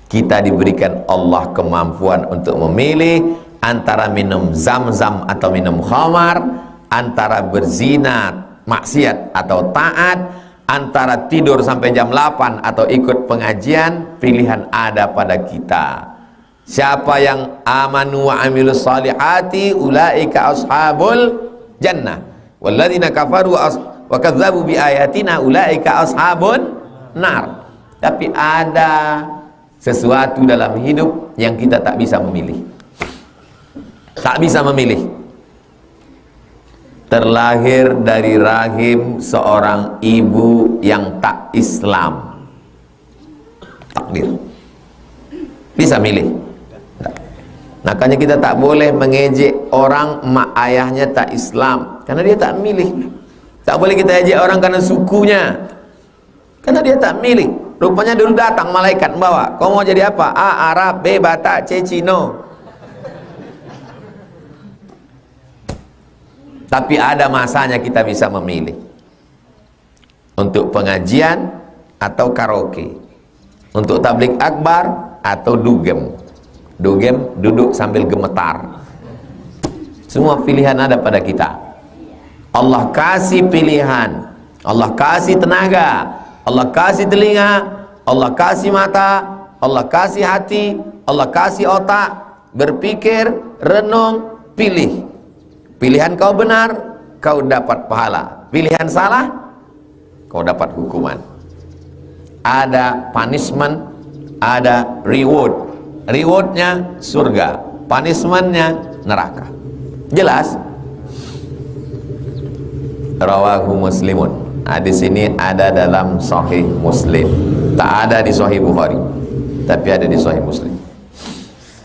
Kita diberikan Allah kemampuan untuk memilih antara minum zam-zam atau minum khamar, antara berzina, maksiat atau taat, antara tidur sampai jam 8 atau ikut pengajian. Pilihan ada pada kita. Siapa yang amanu wa amilus salihati ulaika ashabul jannah walladzina kafaru wa kadzdzabu bi ayatina ulaika ashabun nar. Tapi ada sesuatu dalam hidup yang kita tak bisa memilih. Tak bisa memilih. Terlahir dari rahim seorang ibu yang tak Islam. Takdir. Bisa milih. Makanya kita tak boleh mengejek orang mak ayahnya tak Islam, karena dia tak milih. Tak boleh kita ejek orang karena sukunya, karena dia tak milih. Rupanya dulu datang malaikat membawa, kau mau jadi apa? A. Arab, B. Batak, C. Cino. Tapi ada masanya kita bisa memilih untuk pengajian atau karaoke, untuk tabligh akbar atau dugem. Dugem duduk sambil gemetar. Semua pilihan ada pada kita. Allah kasih pilihan, Allah kasih tenaga, Allah kasih telinga, Allah kasih mata, Allah kasih hati, Allah kasih otak, berpikir, renung, pilih. Pilihan kau benar, kau dapat pahala. Pilihan salah, kau dapat hukuman. Ada punishment, ada reward. Rewardnya surga, punishmentnya neraka. Jelas. Rawahu Muslimun. Hadis ini ada dalam Sahih Muslim. Tak ada di Sahih Bukhari, tapi ada di Sahih Muslim.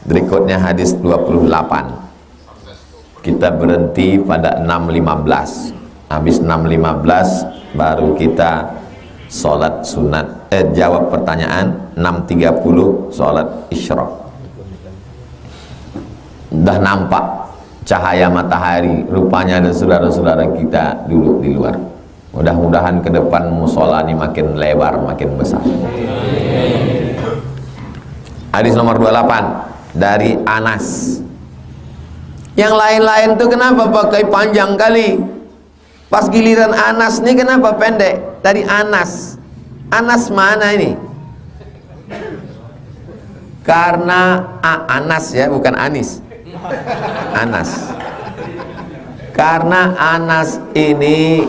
Berikutnya hadis 28. Kita berhenti pada 6.15. Habis 6.15 baru kita sholat sunat, jawab pertanyaan. 6.30 sholat isyraq. Udah nampak cahaya matahari, rupanya ada saudara-saudara kita dulu di luar. Mudah-mudahan ke depan musola ini makin lebar, makin besar. Hadis nomor 28 dari Anas. Yang lain-lain tuh kenapa pakai panjang kali? Pas giliran Anas nih kenapa pendek? Dari Anas. Anas mana ini? Karena Anas ya, bukan Anis. Anas. Karena Anas ini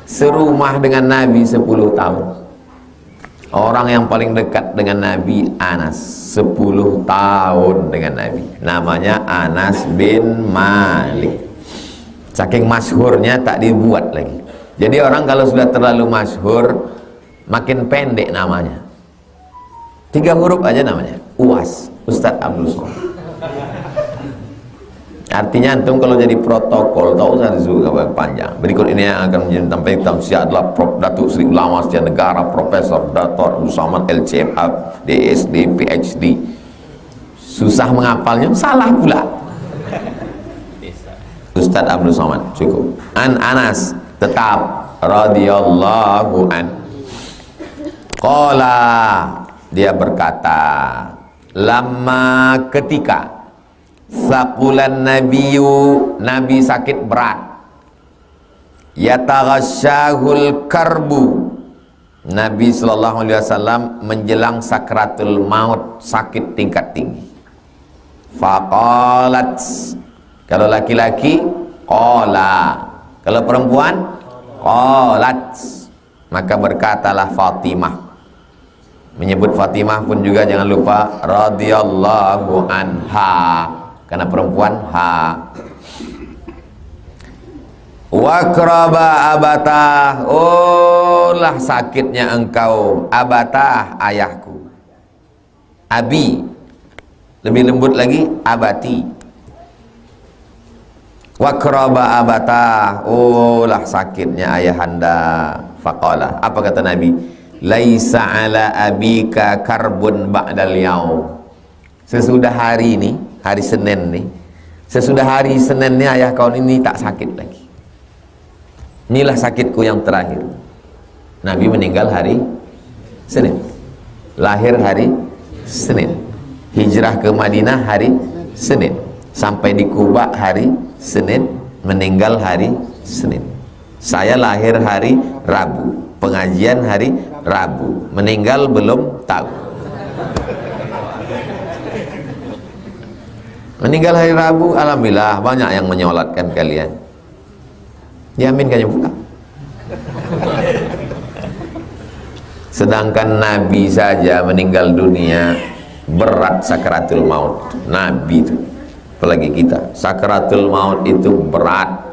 serumah dengan Nabi 10 tahun. Orang yang paling dekat dengan Nabi Anas, 10 tahun dengan Nabi. Namanya Anas bin Malik. Saking masyhurnya tak dibuat lagi. Jadi orang kalau sudah terlalu masyhur, makin pendek namanya. 3 huruf aja namanya. UAS, Ustadz Abdul Somad. Artinya antum kalau jadi protokol tahu usah disebut panjang. Berikut ini yang akan menjadi tampil tausiah adalah Prof. Datuk Sri Ulama Setia Negara Profesor Dr. Abdul Somad LCMA DSD PhD. Susah menghafalnya, salah pula. Ustadz Abdul Somad cukup. Anas tetap radhiyallahu an. Qala, dia berkata, lama ketika saqulan nabiyyu, Nabi sakit berat, yataghasyahul karbu, Nabi sallallahu alaihi wasallam menjelang sakratul maut, sakit tingkat tinggi. Faqalat, kalau laki-laki qala, kalau perempuan qalat, maka berkatalah Fatimah, Menyebut Fatimah pun juga jangan lupa radhiyallahu anha, karena perempuan ha. Wakraba abatah, oh lah sakitnya engkau abatah ayahku. Abi, lebih lembut lagi abati. Wakraba abatah, oh lah sakitnya ayahanda. Faqala, apa kata Nabi? Laisa ala abika karbun ba'dal yaum. Sesudah hari ini, hari Senin nih, sesudah hari Senin nih ayah kau ini tak sakit lagi. Inilah sakitku yang terakhir. Nabi meninggal hari Senin, lahir hari Senin, hijrah ke Madinah hari Senin, sampai di Kuba hari Senin, meninggal hari Senin. Saya lahir hari Rabu, pengajian hari Rabu, meninggal belum tahu. Meninggal hari Rabu, alhamdulillah banyak yang menyolatkan kalian. Diaminkannya pula. Sedangkan Nabi saja meninggal dunia berat sakaratul maut. Nabi itu, apalagi kita, sakaratul maut itu berat.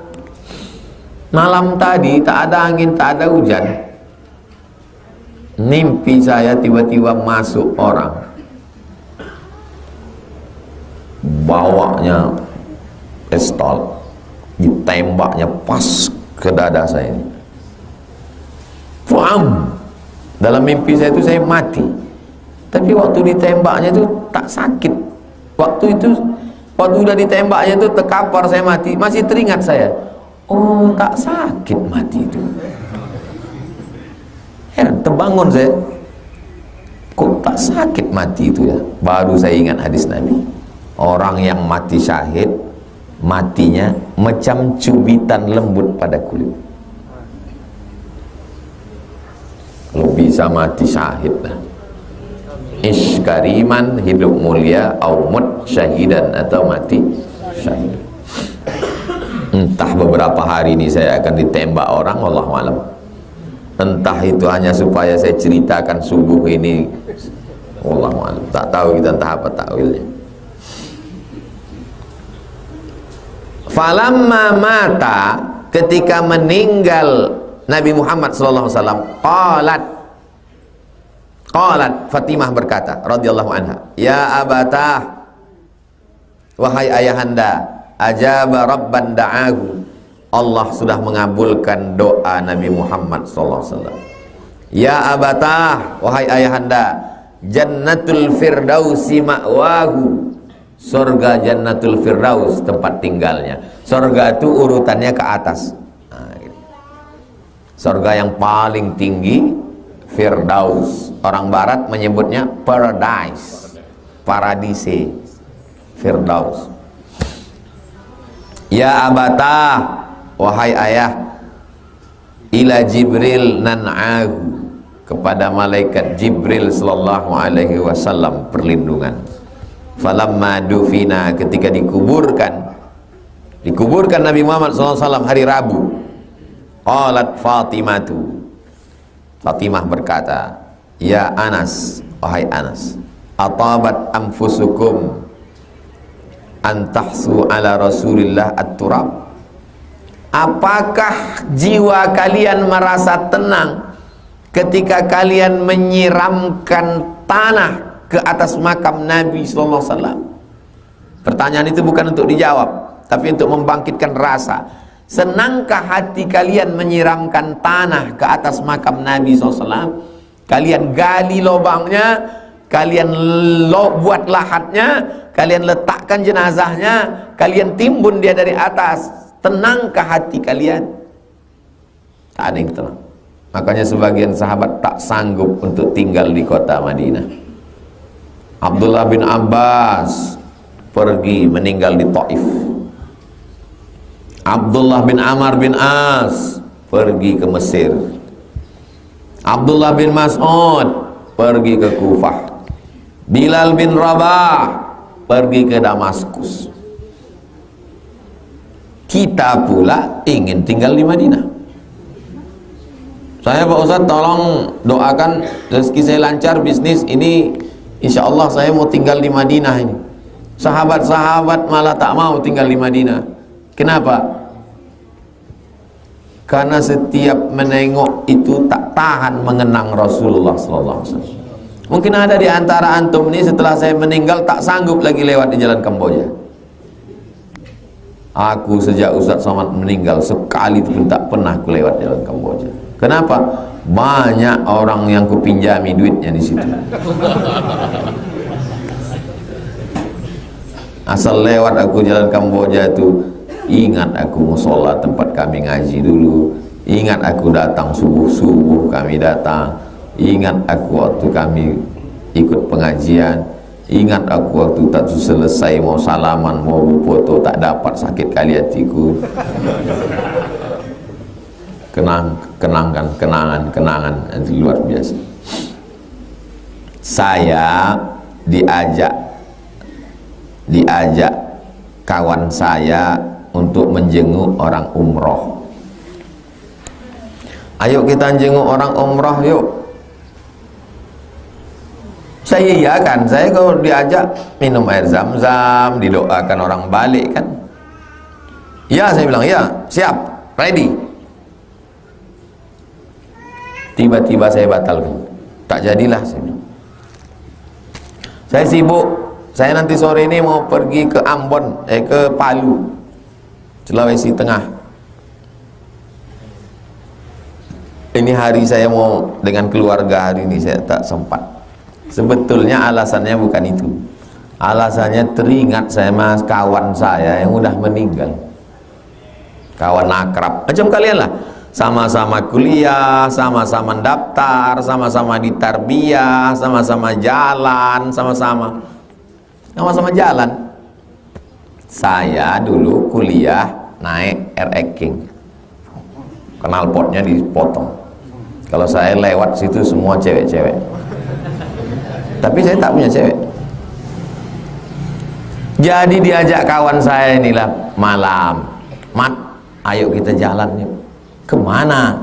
Malam tadi tak ada angin, tak ada hujan. Mimpi saya tiba-tiba masuk orang, bawanya pistol, ditembaknya pas ke dada saya ini. Faham? Dalam mimpi saya itu saya mati, tapi waktu ditembaknya itu tak sakit. Waktu udah ditembaknya itu terkapar saya mati, masih teringat saya. Oh, tak sakit mati itu. Heran, terbangun saya. Kok tak sakit mati itu ya? Baru saya ingat hadis Nabi. Orang yang mati syahid, matinya macam cubitan lembut pada kulit. Kalau bisa mati syahid lah. Ish kariman, hidup mulia, au mut syahidan, atau mati syahid. Entah beberapa hari ini saya akan ditembak orang, wallahu alam. Entah itu hanya supaya saya ceritakan subuh ini, wallahu alam. Tak tahu kita entah apa takwilnya. Falamma mata, ketika meninggal Nabi Muhammad SAW, qalat Fatimah berkata radhiyallahu anha, ya abatah, wahai ayahanda, ajaba rabban da'ahu, Allah sudah mengabulkan doa Nabi Muhammad SAW. Ya abatah, wahai ayahanda, jannatul firdausi ma'wahu, surga jannatul firdaus tempat tinggalnya. Surga itu urutannya ke atas. Surga yang paling tinggi firdaus. Orang barat menyebutnya paradise, paradise, firdaus. Ya abatah, wahai ayah, ila Jibril nan'ahu, kepada malaikat Jibril sallallahu alaihi wasallam perlindungan. Falamma dufina, ketika dikuburkan Nabi Muhammad SAW hari Rabu, qalat Fatimatu, Fatimah berkata, ya Anas, wahai Anas, atabat anfusukum antahsu ala Rasulillah at-turab, apakah jiwa kalian merasa tenang ketika kalian menyiramkan tanah ke atas makam Nabi SAW? Pertanyaan itu bukan untuk dijawab, tapi untuk membangkitkan rasa. Senangkah hati kalian menyiramkan tanah ke atas makam Nabi SAW? Kalian gali lubangnya, kalian buat lahatnya, kalian letakkan jenazahnya, kalian timbun dia dari atas. Tenangkah hati kalian? Tak ada yang tenang. Makanya sebagian sahabat tak sanggup untuk tinggal di kota Madinah. Abdullah bin Abbas pergi meninggal di Taif. Abdullah bin Amr bin As pergi ke Mesir. Abdullah bin Mas'ud pergi ke Kufah. Bilal bin Rabah pergi ke Damaskus. Kita pula ingin tinggal di Madinah. Saya Pak Ustadz tolong doakan rezeki saya lancar, bisnis ini insya Allah saya mau tinggal di Madinah ini. Sahabat-sahabat malah tak mau tinggal di Madinah. Kenapa? Karena setiap menengok itu tak tahan mengenang Rasulullah SAW. Mungkin ada di antara antum ini setelah saya meninggal tak sanggup lagi lewat di jalan Kamboja. Aku sejak Ustadz Somad meninggal sekali pun tak pernah aku lewat jalan Kamboja. Kenapa? Banyak orang yang kupinjami duitnya di situ. Asal lewat aku jalan Kamboja itu, ingat aku musola tempat kami ngaji dulu, ingat aku datang subuh-subuh kami datang, ingat aku waktu kami ikut pengajian, ingat aku waktu tak selesai mau salaman, mau foto tak dapat, sakit kali hatiku. Kenangan itu luar biasa. Saya diajak kawan saya untuk menjenguk orang umroh. Ayo kita jenguk orang umroh yuk. Saya iyakan, saya kalau diajak minum air zam-zam, didoakan orang balik kan. Ya, saya bilang ya, siap, ready. Tiba-tiba saya batalkan, tak jadilah saya bilang. Saya sibuk, saya nanti sore ini mau pergi ke Ambon, ke Palu, Sulawesi Tengah. Ini hari saya mau dengan keluarga, hari ini saya tak sempat. Sebetulnya alasannya bukan itu. Alasannya teringat saya mas kawan saya yang udah meninggal. Kawan akrab, macam kalian lah. Sama-sama kuliah, sama-sama daftar, sama-sama ditarbiyah, sama-sama jalan, sama-sama jalan. Saya dulu kuliah naik RX King, knalpotnya dipotong. Kalau saya lewat situ semua cewek-cewek, tapi saya tak punya cewek. Jadi diajak kawan saya inilah malam, Mat, ayo kita jalan yuk. Kemana?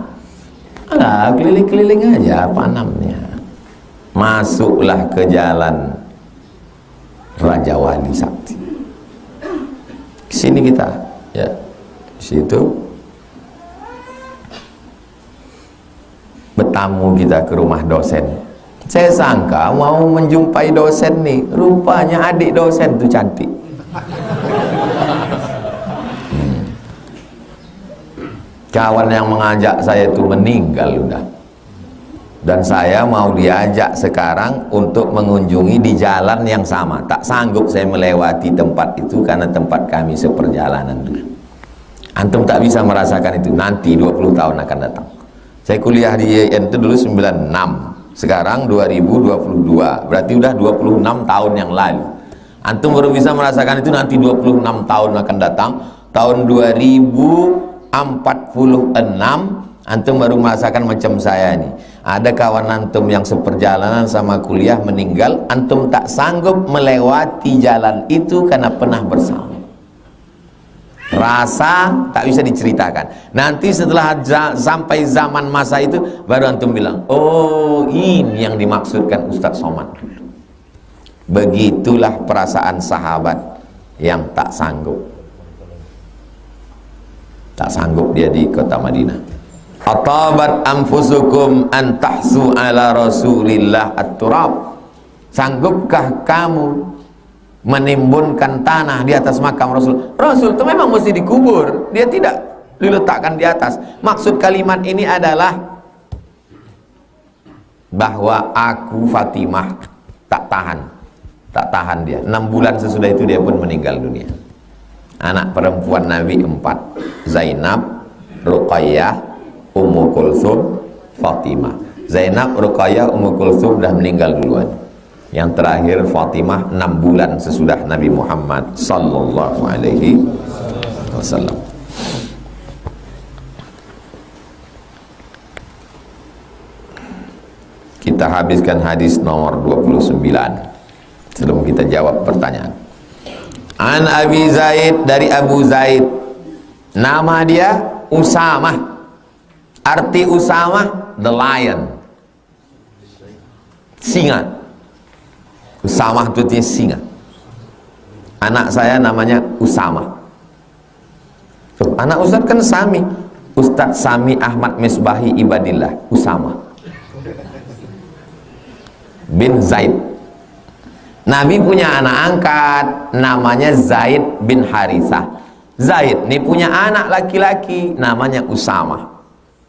Alah, keliling-keliling aja apa namanya. Masuklah ke jalan Raja Wali Sakti. Sini kita, ya, situ bertamu kita ke rumah dosen. Saya sangka mau menjumpai dosen nih, rupanya adik dosen tuh cantik. Kawan yang mengajak saya itu meninggal udah, dan saya mau diajak sekarang untuk mengunjungi di jalan yang sama. Tak sanggup saya melewati tempat itu karena tempat kami seperjalanan dulu. Antum tak bisa merasakan itu nanti 20 tahun akan datang. Saya kuliah di IAIN itu dulu 96, sekarang 2022, berarti udah 26 tahun yang lalu. Antum baru bisa merasakan itu nanti 26 tahun akan datang. Tahun 2046 antum baru merasakan macam saya nih. Ada kawan antum yang seperjalanan sama kuliah meninggal, antum tak sanggup melewati jalan itu karena pernah bersama. Rasa tak bisa diceritakan. Nanti setelah sampai zaman masa itu baru antum bilang, oh ini yang dimaksudkan Ustadz Somad. Begitulah perasaan sahabat yang tak sanggup dia di kota Madinah. Atabat anfusukum an tahsu ala Rasulillah at-turab. Sanggupkah kamu menimbunkan tanah di atas makam Rasul? Rasul itu memang mesti dikubur, dia tidak diletakkan di atas. Maksud kalimat ini adalah bahwa aku Fatimah tak tahan dia. 6 bulan sesudah itu dia pun meninggal dunia. Anak perempuan Nabi 4, Zainab, Ruqayyah, Ummu Kulthum, Fatimah. Zainab, Ruqayyah, Ummu Kulthum sudah meninggal duluan. Yang terakhir Fatimah 6 bulan sesudah Nabi Muhammad sallallahu alaihi wasallam. Kita habiskan hadis nomor 29 sebelum kita jawab pertanyaan. An Abi Zaid, dari Abu Zaid, nama dia Usamah Arti Usamah, the lion, singa. Usamah itu artinya singa. Anak saya namanya Usamah. Anak Ustadz kan Sami, Ustadz Sami Ahmad Misbahi Ibadillah Usamah bin Zaid. Nabi punya anak angkat namanya Zaid bin Harithah. Zaid ini punya anak laki-laki namanya Usamah.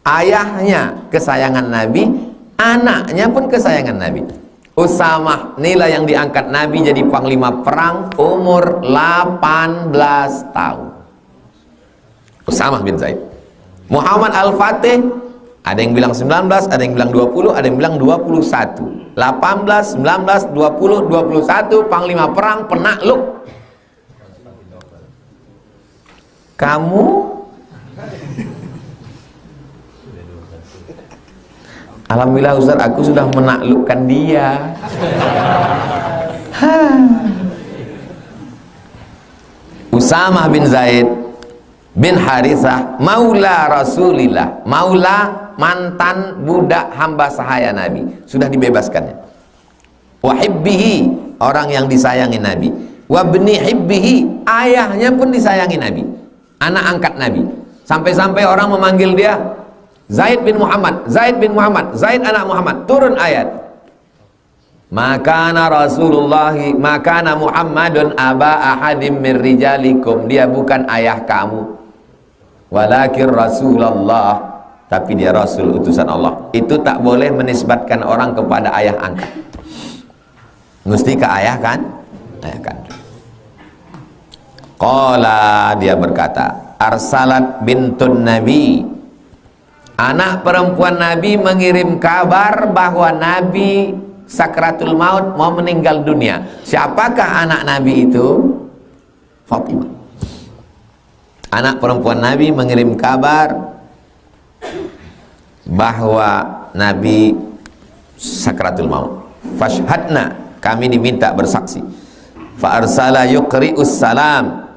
Ayahnya kesayangan Nabi, anaknya pun kesayangan Nabi. Usamah inilah yang diangkat Nabi jadi panglima perang umur 18 tahun. Usamah bin Zaid. Muhammad Al-Fatih, ada yang bilang 19, ada yang bilang 20, ada yang bilang 21. 18, 19, 20, 21 panglima perang penakluk. Kamu alhamdulillah Ustaz, aku sudah menaklukkan dia. Usamah bin Zaid bin Harithah maula Rasulillah, maula mantan budak hamba sahaya Nabi, sudah dibebaskannya. Wahibbihi, orang yang disayangi Nabi. Wabni hibbihi, ayahnya pun disayangi Nabi, anak angkat Nabi. Sampai-sampai orang memanggil dia Zaid bin Muhammad, Zaid bin Muhammad, Zaid anak Muhammad. Turun ayat, makana Rasulullah, makana Muhammadun aba ahadim min rijalikum, dia bukan ayah kamu, walakin Rasulullah, tapi dia Rasul utusan Allah. Itu tak boleh menisbatkan orang kepada ayah angkat, mesti ke ayah kan? Ayah kan. Qala, dia berkata, arsalat bintun Nabi, anak perempuan Nabi mengirim kabar bahwa Nabi sakratul maut, mau meninggal dunia. Siapakah anak Nabi itu? Fatimah. Anak perempuan Nabi mengirim kabar bahwa Nabi sakratul maut. Fashhadna, kami diminta bersaksi. Fa arsala yuqri'us salam,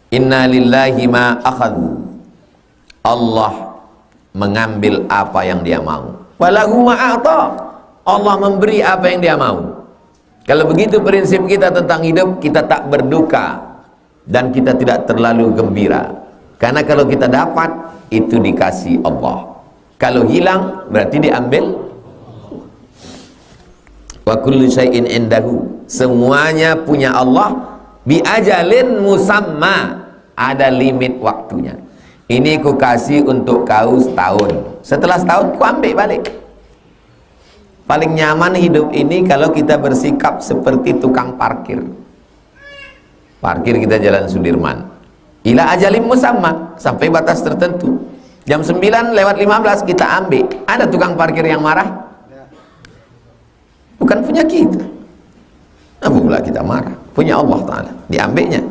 inna lillahi ma akhadh. Allah mengambil apa yang dia mau. Walahu ma'ata, Allah memberi apa yang dia mau. Kalau begitu prinsip kita tentang hidup, kita tak berduka dan kita tidak terlalu gembira. Karena kalau kita dapat, itu dikasih Allah. Kalau hilang, berarti diambil. Wa kullu syai'in indahu, semuanya punya Allah. Bi ajalin musamma, ada limit waktunya. Ini ku kasih untuk kau setahun, setelah setahun ku ambil balik. Paling nyaman hidup ini kalau kita bersikap seperti tukang parkir. Parkir kita Jalan Sudirman, ila ajalim musamma, sampai batas tertentu. Jam 9:15 kita ambil. Ada tukang parkir yang marah? Bukan punya kita. Apa pula kita marah? Punya Allah Ta'ala, diambilnya.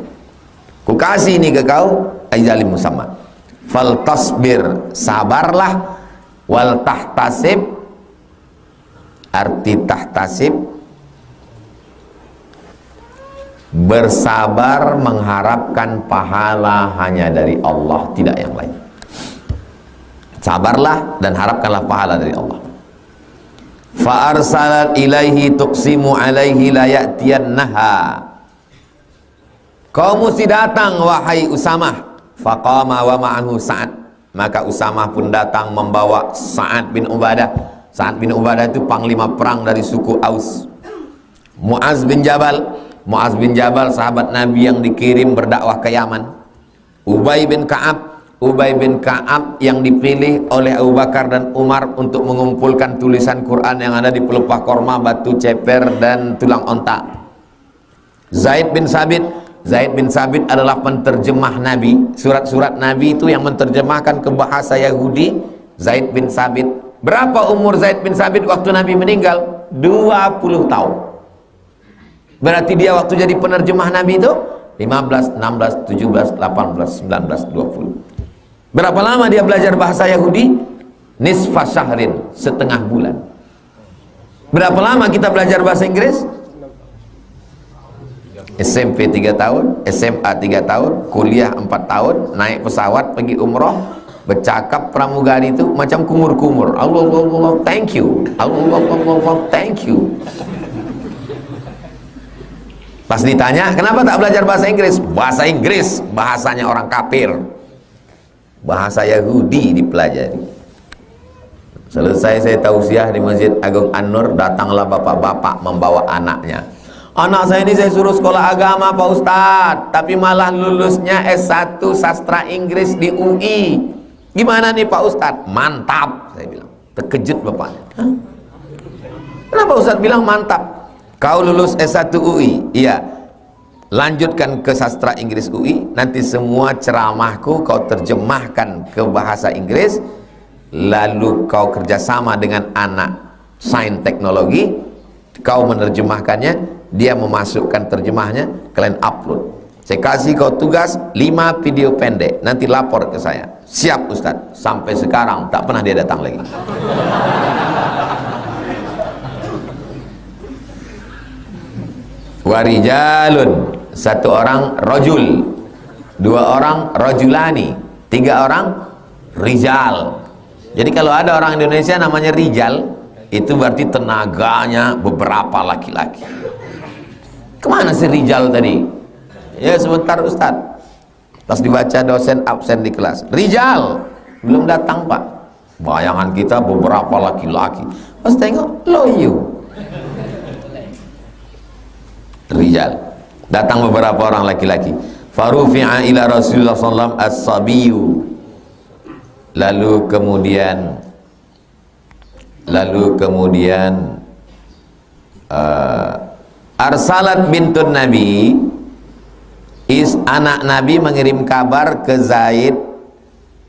Ku kasih ini ke kau, ajalim musamma. Fal tasbir, sabarlah. Wal tahtasib, arti tahtasib, bersabar mengharapkan pahala hanya dari Allah, tidak yang lain. Sabarlah dan harapkanlah pahala dari Allah. Fa arsalat ilaihi tuqsimu alaihi la ya'tiyannaha, kau mesti datang wahai Usamah. Faqama wa ma'ahu Sa'ad, maka Usamah pun datang membawa Sa'ad bin Ubadah. Sa'ad bin Ubadah itu panglima perang dari suku Aus. Mu'az bin Jabal, Mu'az bin Jabal sahabat Nabi yang dikirim berdakwah ke Yaman. Ubay bin Ka'ab, Ubay bin Ka'ab yang dipilih oleh Abu Bakar dan Umar untuk mengumpulkan tulisan Quran yang ada di pelepah korma, batu ceper dan tulang onta. Zaid bin Sabit, Zaid bin Sabit adalah penterjemah Nabi. Surat-surat Nabi itu yang menerjemahkan ke bahasa Yahudi, Zaid bin Sabit. Berapa umur Zaid bin Sabit waktu Nabi meninggal? 20 tahun. Berarti dia waktu jadi penerjemah Nabi itu 15, 16, 17, 18, 19, 20. Berapa lama dia belajar bahasa Yahudi? Nisfa syahrin, setengah bulan. Berapa lama kita belajar bahasa Inggris? SMP 3 tahun, SMA 3 tahun, kuliah 4 tahun, naik pesawat pergi umroh bercakap pramugari itu macam kumur-kumur. Allah, Allah, Allah, thank you. Allah, Allah, Allah, Allah, thank you. Pas ditanya, kenapa tak belajar bahasa Inggris? Bahasa Inggris, bahasanya orang kafir. Bahasa Yahudi dipelajari. Selesai saya tausiah di Masjid Agung An-Nur, datanglah bapak-bapak membawa anaknya. Anak saya ini saya suruh sekolah agama Pak Ustadz, tapi malah lulusnya S1 Sastra Inggris di UI. Gimana nih Pak Ustadz? Mantap, saya bilang. Terkejut bapaknya. Hah? Kenapa Ustadz bilang mantap? Kau lulus S1 UI? Iya. Lanjutkan ke Sastra Inggris UI, nanti semua ceramahku kau terjemahkan ke bahasa Inggris, lalu kau kerjasama dengan anak sains teknologi, kau menerjemahkannya, dia memasukkan terjemahnya, kalian upload. Saya kasih kau tugas 5 video pendek, nanti lapor ke saya. Siap Ustadz. Sampai sekarang tak pernah dia datang lagi. Warijalun, satu orang rajul, 2 orang rajulani, 3 orang rijal. Jadi kalau ada orang Indonesia namanya rijal, itu berarti tenaganya beberapa laki-laki. Kemana si rijal tadi? Ya sebentar Ustadz. Pas dibaca dosen absen di kelas, rijal belum datang Pak. Bayangan kita beberapa laki-laki. Pas tengok loyo, rijal. Datang beberapa orang laki-laki. Farufi'a ila Rasulullah sallallahu alaihi wasallam as-sabiyu. Lalu kemudian arsalat bintun Nabi, anak Nabi mengirim kabar ke Zaid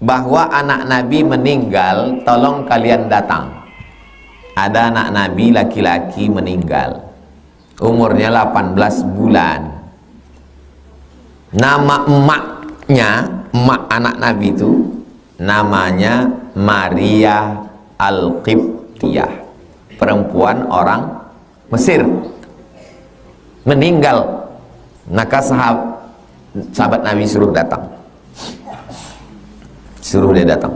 bahwa anak Nabi meninggal, tolong kalian datang. Ada anak Nabi laki-laki meninggal, umurnya 18 bulan. Nama emaknya, emak anak Nabi itu namanya Maria Al-Qibtiyah, perempuan orang Mesir, meninggal. Maka sahabat Nabi suruh datang, suruh dia datang.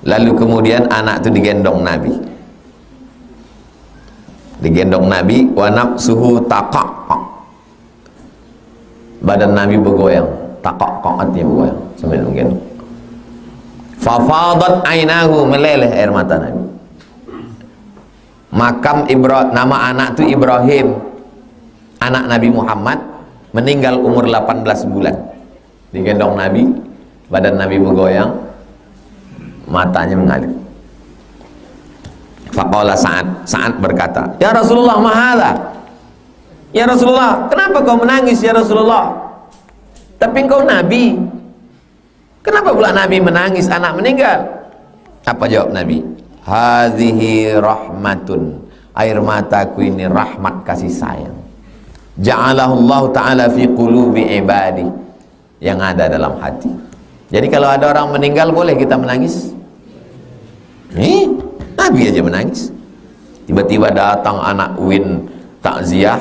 Lalu kemudian anak itu digendong Nabi, wa nafsuhu taqaq, badan Nabi bergoyang, taqaq, artinya bergoyang sambil menggendong. Fafadat ainahu, meleleh air mata Nabi. Makam nama anak itu Ibrahim, anak Nabi Muhammad, meninggal umur 18 bulan. Digendong Nabi, badan Nabi bergoyang, matanya mengalir. Faqala Sa'ad berkata, ya Rasulullah, mahala. Ya Rasulullah, kenapa kau menangis ya Rasulullah? Tapi engkau Nabi, kenapa pula Nabi menangis anak meninggal? Apa jawab Nabi? Hadhihi rahmatun, air mataku ini rahmat kasih sayang. Ja'alahullahu ta'ala fi qulubi ibadi, yang ada dalam hati. Jadi kalau ada orang meninggal boleh kita menangis? Nabi aja menangis. Tiba-tiba datang anak Win takziah,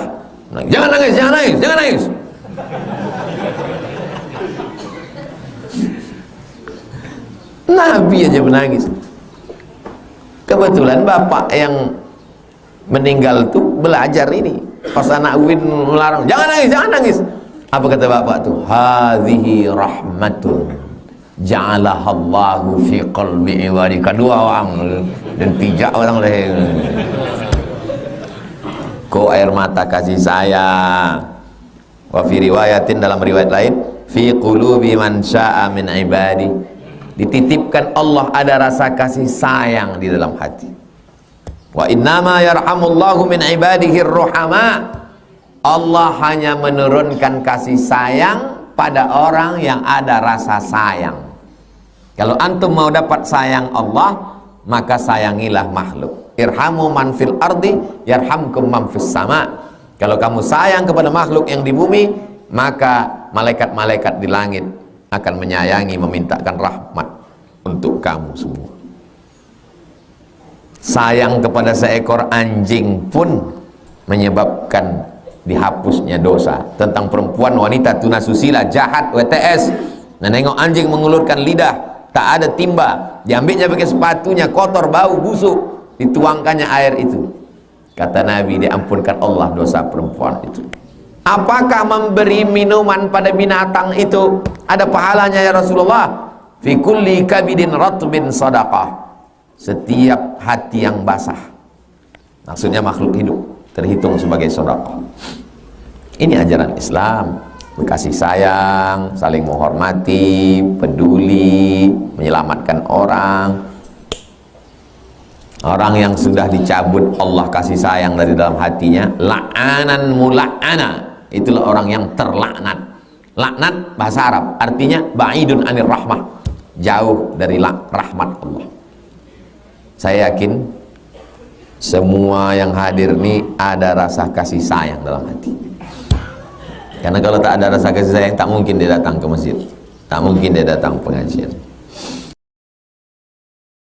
jangan nangis, jangan nangis, jangan nangis. Nabi aja menangis. Kebetulan bapak yang meninggal tuh belajar ini. Pas anak Win melarang, jangan nangis, jangan nangis. Apa kata bapak tuh? Hadhihi rahmatun ja'alahallahu fi qalbi ibadi. Kedua orang dan pijak orang lain. Kau air mata kasih sayang. Wa fi riwayatin, dalam riwayat lain, fi qulubi man syaa min ibadi, dititipkan Allah ada rasa kasih sayang di dalam hati. Wa innama yarhamullahu min ibadihi ruhama, Allah hanya menurunkan kasih sayang pada orang yang ada rasa sayang. Kalau antum mau dapat sayang Allah, maka sayangilah makhluk. Irhamu man fil ardi yarhamkum man fis sama. Kalau kamu sayang kepada makhluk yang di bumi, maka malaikat-malaikat di langit akan menyayangi, memintakan rahmat untuk kamu semua. Sayang kepada seekor anjing pun menyebabkan dihapusnya dosa. Tentang perempuan wanita tunasusila, jahat, WTS, menengok anjing mengulurkan lidah, tak ada timba, diambilnya pakai sepatunya, kotor, bau, busuk, dituangkannya air itu. Kata Nabi, diampunkan Allah dosa perempuan itu. Apakah memberi minuman pada binatang itu ada pahalanya ya Rasulullah? Fi kulli kabidin ratbin sadaqah. Setiap hati yang basah, maksudnya makhluk hidup, terhitung sebagai sedekah. Ini ajaran Islam, kasih sayang, saling menghormati, peduli, menyelamatkan orang. Orang yang sudah dicabut Allah kasih sayang dari dalam hatinya, la'anan mula'ana, itulah orang yang terlaknat. Laknat bahasa Arab artinya ba'idun anir rahmah, jauh dari rahmat Allah. Saya yakin semua yang hadir ini ada rasa kasih sayang dalam hati. Karena kalau tak ada rasa kasih sayang, tak mungkin dia datang ke masjid, tak mungkin dia datang pengajian.